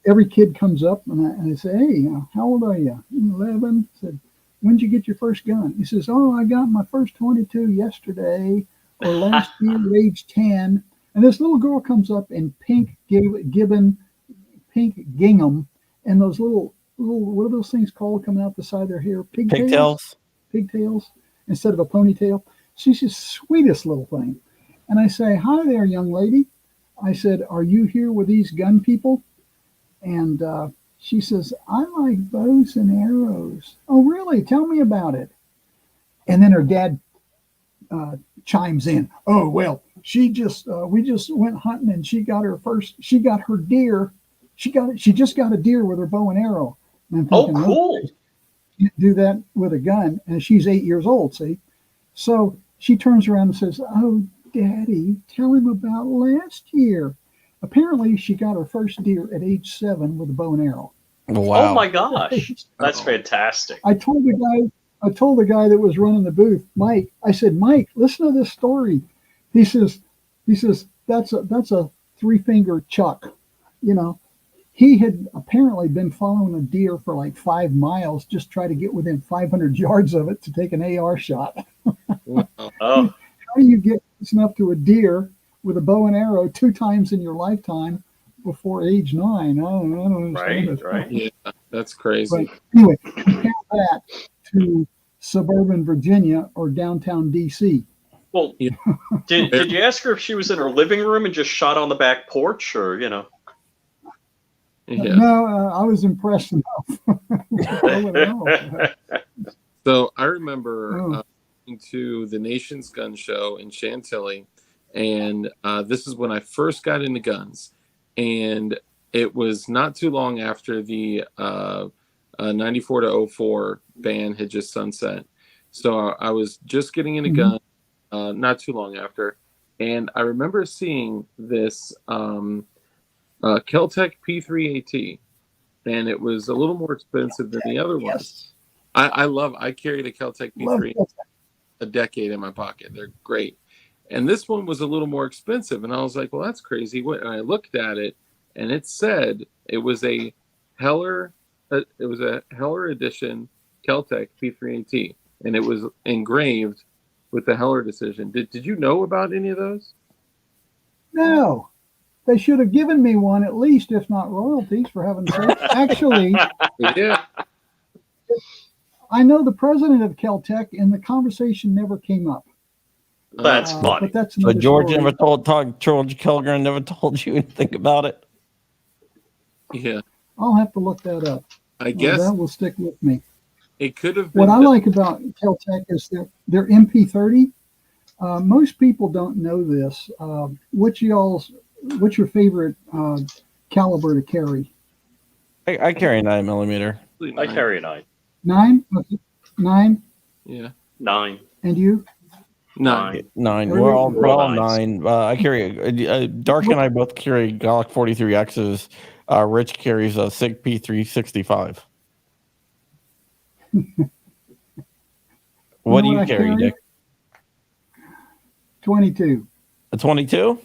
every kid comes up, and I say, hey, how old are you? 11. I said, when did you get your first gun? He says, oh, I got my first 22 yesterday or last year at age 10. And this little girl comes up in pink gingham, and those little what are those things called coming out the side of their hair? Pigtails. Pigtails instead of a ponytail. She's the sweetest little thing. And I say, hi there, young lady. I said, are you here with these gun people? And she says, I like bows and arrows. Oh, really? Tell me about it. And then her dad chimes in. Oh, well, we just went hunting and she got her deer. She just got a deer with her bow and arrow. And I'm thinking, cool. You can't do that with a gun. And she's 8 years old, see? So she turns around and says, oh, Daddy, tell him about last year. Apparently, she got her first deer at age 7 with a bow and arrow. Wow. Oh my gosh, that's fantastic. I told the guy that was running the booth, Mike. I said, Mike, listen to this story. He says, that's a 3-finger chuck. You know, he had apparently been following a deer for like 5 miles, just try to get within 500 yards of it to take an AR shot. Oh, How do you get enough to a deer with a bow and arrow 2 times in your lifetime before age 9? I don't understand. right. Yeah, that's crazy. But anyway, compare that to suburban Virginia or downtown DC. Well, Yeah. did you ask her if she was in her living room and just shot on the back porch, or Yeah. No, I was impressed enough. So I remember Oh. going to the Nation's Gun Show in Chantilly, and this is when I first got into guns, and it was not too long after the 94 to 04 ban had just sunset. So I was just getting into guns not too long after, and I remember seeing this Keltec P3AT, and it was a little more expensive than the other ones. I carried a Keltec P3 a decade in my pocket. They're great. And this one was a little more expensive. And I was like, well, that's crazy. And I looked at it, and it said it was a Heller edition Keltec P3AT, and it was engraved with the Heller decision. Did you know about any of those? No, they should have given me one at least, if not royalties, for heaven's sake. Actually, Yeah. I know the president of Keltec, and the conversation never came up. That's funny. But that's So another George story. never George Kilgren never told you anything about it. Yeah. I'll have to look that up. I guess that will stick with me. it could have been. What I like about Keltec is their MP30. Most people don't know this. What's your favorite caliber to carry? I carry a 9mm. I carry a 9. 9? Okay. 9? Yeah. 9. And you? 9. 9. We're We're all nines. 9. I carry Dark and I both carry Glock 43Xs. Rich carries a SIG P365. What do you I carry, Dick? 22. A 22?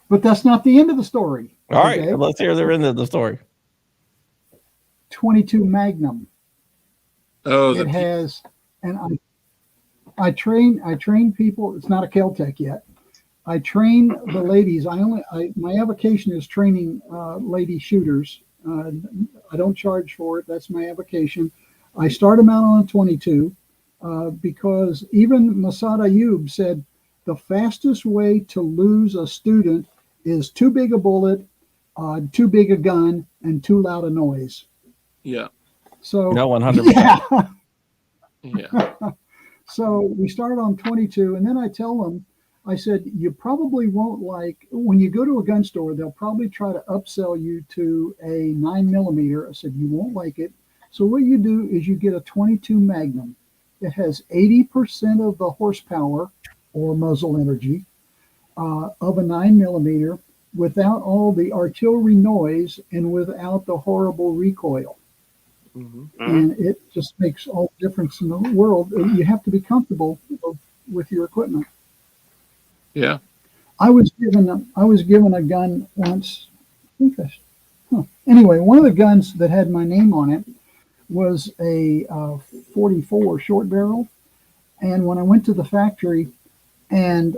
But that's not the end of the story. All right, okay? let's hear the end of the story. 22 Magnum. Oh, It has, and I train people. It's not a Keltec yet. I train the ladies. My avocation is training lady shooters. I don't charge for it. That's my avocation. I start them out on a 22 because even Masad Ayub said the fastest way to lose a student is too big a bullet, too big a gun, and too loud a noise. yeah. So No, 100%. yeah. Yeah. So we start on 22, and then I tell them, I said, you probably won't like, when you go to a gun store, they'll probably try to upsell you to a 9mm. I said, you won't like it. So what you do is you get a 22 Magnum. It has 80% of the horsepower or muzzle energy of a 9mm without all the artillery noise and without the horrible recoil. Mm-hmm. And it just makes all the difference in the world. You have to be comfortable with your equipment. Yeah. I was given a gun once. Anyway, one of the guns that had my name on it was a 44 short barrel, and when I went to the factory and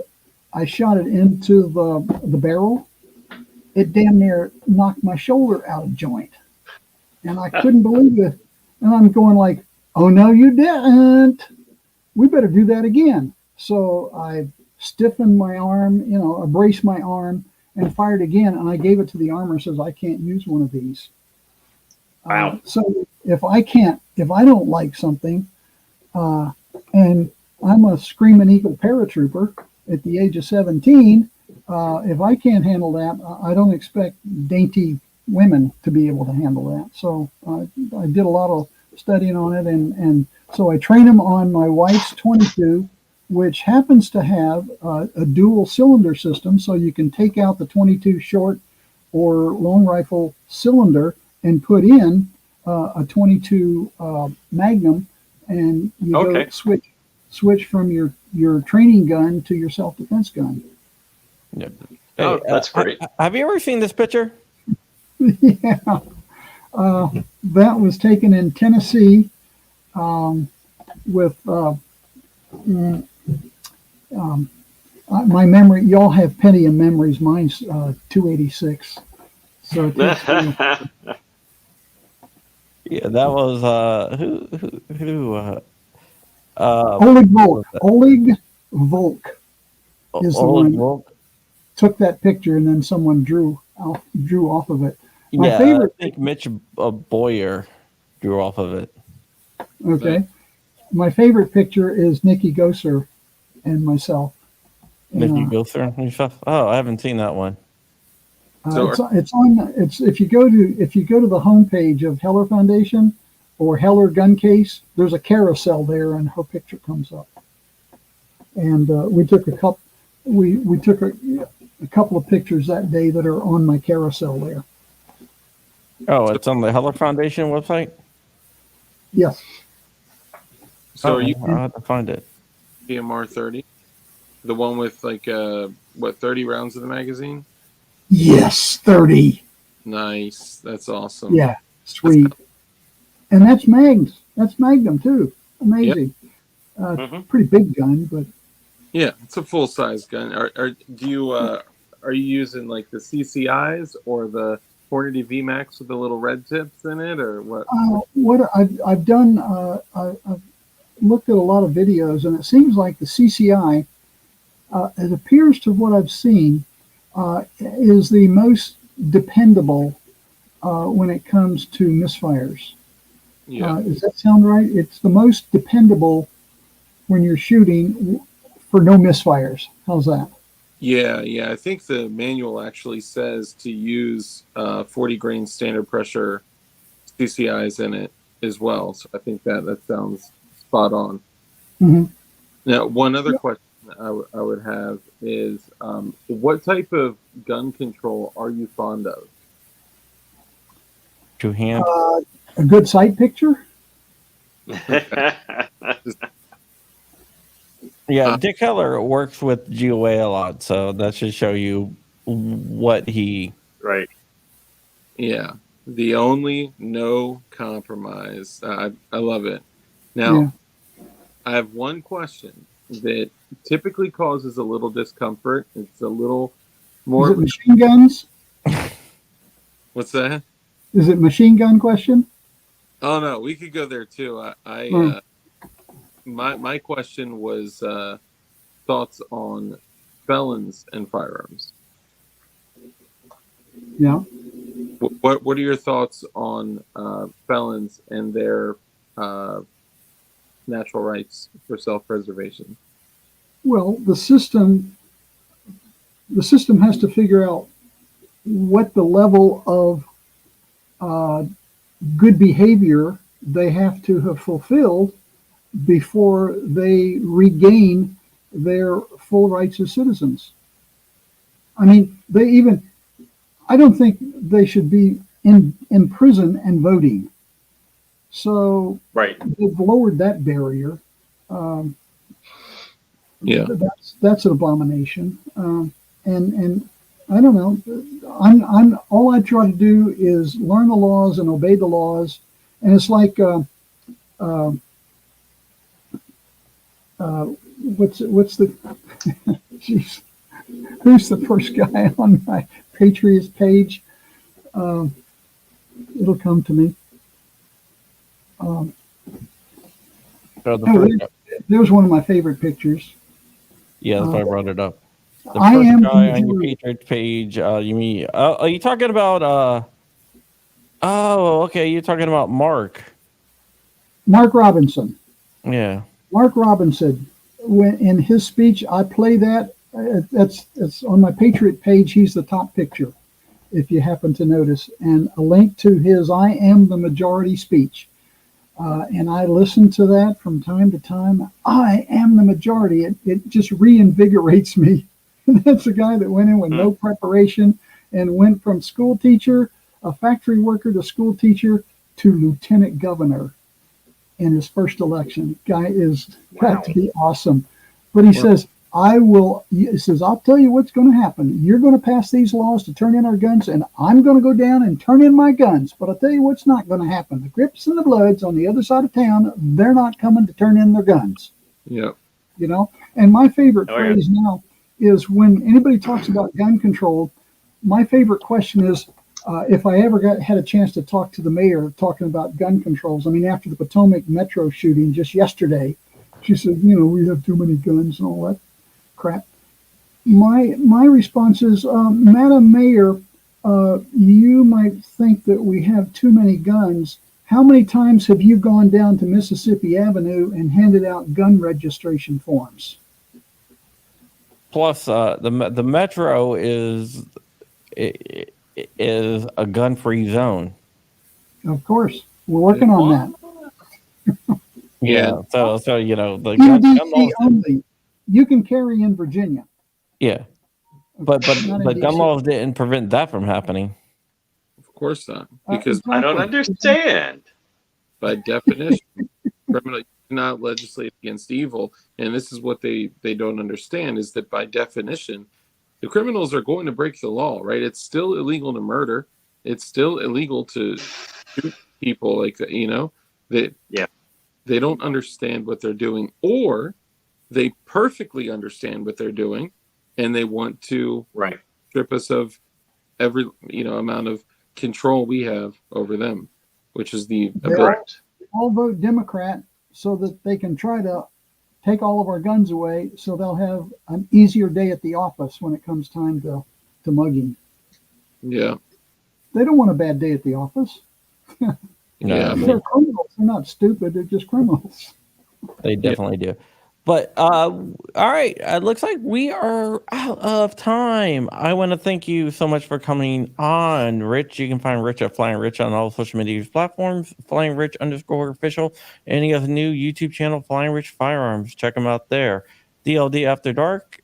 I shot it into the barrel, it damn near knocked my shoulder out of joint. And I couldn't believe it. And I'm going like, oh, no, you didn't. We better do that again. So I stiffened my arm, I braced my arm and fired again. And I gave it to the armor, says, I can't use one of these. Wow. So if I don't like something, And I'm a Screaming Eagle paratrooper at the age of 17. If I can't handle that, I don't expect dainty women to be able to handle that. So I did a lot of studying on it, and so I train them on my wife's 22, which happens to have a dual cylinder system, so you can take out the 22 short or long rifle cylinder and put in a 22 Magnum, and you go switch from your training gun to your self-defense gun. Yep. Oh, that's great. Have you ever seen this picture? Yeah, that was taken in Tennessee with my memory. Y'all have Pentium memories. Mine's 286. So Yeah, that was who Oleg Volk. Oleg Volk is the one Volk. Took that picture, and then someone drew off of it. My Yeah, favorite. I think Mitch Boyer drew off of it. Okay, my favorite picture is Nikki Gosser and myself. Nikki Gosser and stuff. Oh, I haven't seen that one. It's if you go to the homepage of Heller Foundation or Heller Gun Case, there's a carousel there, and her picture comes up. And we took a couple of pictures that day that are on my carousel there. Oh, it's on the Heller Foundation website? Yes. So are you I'll have to find it. PMR 30? The one with 30 rounds of the magazine? Yes, 30. Nice. That's awesome. Yeah, sweet. And that's Magnum. That's Magnum too. Amazing. Mm-hmm. Pretty big gun, but yeah, it's a full size gun. Are you using like the CCIs or the Hornady VMAX with the little red tips in it, or what? What I've done, I've looked at a lot of videos, and it seems like the CCI, it appears to what I've seen, is the most dependable when it comes to misfires. Yeah. Does that sound right? It's the most dependable when you're shooting for no misfires. How's that? Yeah. I think the manual actually says to use 40 grain standard pressure CCIs in it as well. So I think that sounds spot on. Mm-hmm. Now, one other question I would have is, what type of gun control are you fond of? Two hand. A good sight picture? Yeah, Dick Heller works with GOA a lot, so that should show you what he. Right. Yeah, the only no compromise. I love it. Now, I have one question that typically causes a little discomfort. It's a little more. Is it machine guns? What's that? Is it machine gun question? Oh no, we could go there too. My question was thoughts on felons and firearms. Yeah. What are your thoughts on felons and their natural rights for self-preservation? Well, the system has to figure out what the level of good behavior they have to have fulfilled before they regain their full rights as citizens. I mean, I don't think they should be in prison and voting. So Right. they've lowered that barrier. Yeah, that's an abomination. And I don't know. I'm all I try to do is learn the laws and obey the laws. And it's like what's the geez, who's the first guy on my Patriots page? It'll come to me. There's one of my favorite pictures. Yeah, that's why I brought it up. The I first am guy on your Patriots page. You mean? Are you talking about? Oh, okay. You're talking about Mark. Mark Robinson. Yeah. Mark Robinson, when in his speech, I play that. It's on my Patriot page. He's the top picture, if you happen to notice, and a link to his "I Am the Majority" speech. And I listen to that from time to time. I am the majority. It just reinvigorates me. And that's a guy that went in with no preparation and went from school teacher, a factory worker, to school teacher to lieutenant governor in his first election. Guy is got to be awesome. But he says, he says, I'll tell you what's going to happen. You're going to pass these laws to turn in our guns, and I'm going to go down and turn in my guns. But I'll tell you what's not going to happen. The Crips and the Bloods on the other side of town, they're not coming to turn in their guns. Yeah. You know? And my favorite phrase now is when anybody talks about gun control, my favorite question is, if I ever had a chance to talk to the mayor talking about gun controls. I mean, after the Potomac Metro shooting just yesterday, she said, you know, we have too many guns and all that crap. My response is, Madam Mayor, you might think that we have too many guns. How many times have you gone down to Mississippi Avenue and handed out gun registration forms? Plus, the metro is a gun-free zone. Of course, we're working on that. Yeah. So you know the gun laws only. You can carry in Virginia. Yeah, but Not in gun DC. laws didn't prevent that from happening. Of course not, because Exactly. I don't understand. by definition, criminal you cannot legislate against evil, and this is what they don't understand is that by definition, the criminals are going to break the law, right? It's still illegal to murder. It's still illegal to shoot people like that. You know that they don't understand what they're doing, or they perfectly understand what they're doing, and they want to strip us of every amount of control we have over them, which is the ability. All vote Democrat so that they can try to take all of our guns away, so they'll have an easier day at the office when it comes time to mugging. Yeah, they don't want a bad day at the office. Yeah, they're criminals. They're not stupid. They're just criminals. They definitely do. But all right, it looks like we are out of time. I want to thank you so much for coming on, Rich. You can find Rich at flyingRich on all social media platforms, flyingRich_official, and he has a new YouTube channel, flyingRich Firearms. Check him out there. DLD After Dark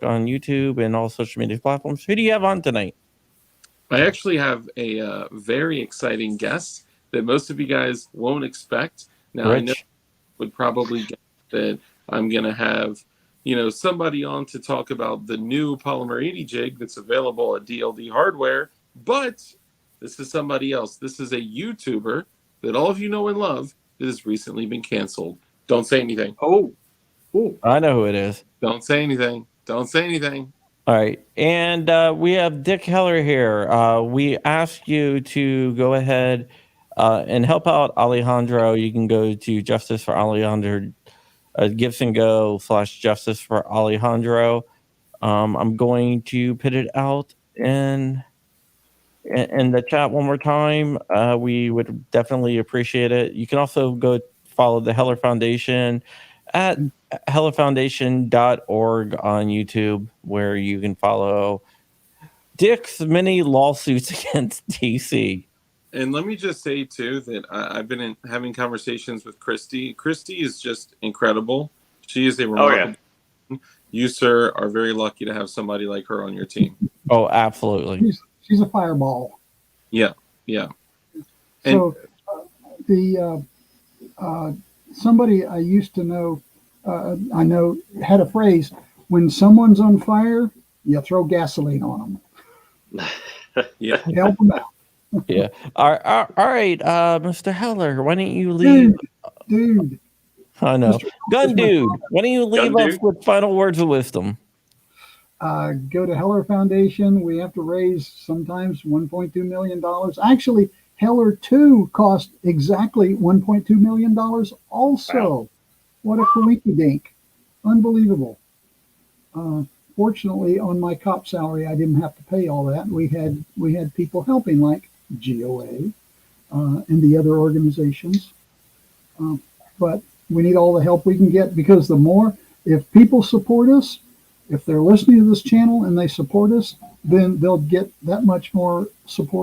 on YouTube and all social media platforms. Who do you have on tonight? I actually have a very exciting guest that most of you guys won't expect. Now, Rich? I know would probably guess that I'm going to have, somebody on to talk about the new Polymer 80 jig that's available at DLD Hardware, but this is somebody else. This is a YouTuber that all of you know and love that has recently been canceled. Don't say anything. Oh. I know who it is. Don't say anything. Don't say anything. All right. And we have Dick Heller here. We asked you to go ahead and help out Alejandro. You can go to Justice for Alejandro, Gibson Go /Justice for Alejandro. I'm going to put it out in the chat one more time. We would definitely appreciate it. You can also go follow the Heller Foundation at hellerfoundation.org on YouTube, where you can follow Dick's many lawsuits against DC. And let me just say, too, that I've been having conversations with Christy. Christy is just incredible. She is a remarkable You, sir, are very lucky to have somebody like her on your team. Oh, absolutely. She's a fireball. Yeah, yeah. So somebody I used to know, I know had a phrase, when someone's on fire, you throw gasoline on them. Yeah. Help them out. Yeah. All right, Mr. Heller, why don't you leave? Dude. I know. Gun Dude, why don't you leave us with final words of wisdom? Go to Heller Foundation. We have to raise sometimes $1.2 million. Actually, Heller 2 cost exactly $1.2 million also. Wow. What a coinkydink. Unbelievable. Fortunately, on my cop salary, I didn't have to pay all that. We had people helping, like GOA and the other organizations. But We need all the help we can get, because the more, if people support us, if they're listening to this channel and they support us, then they'll get that much more support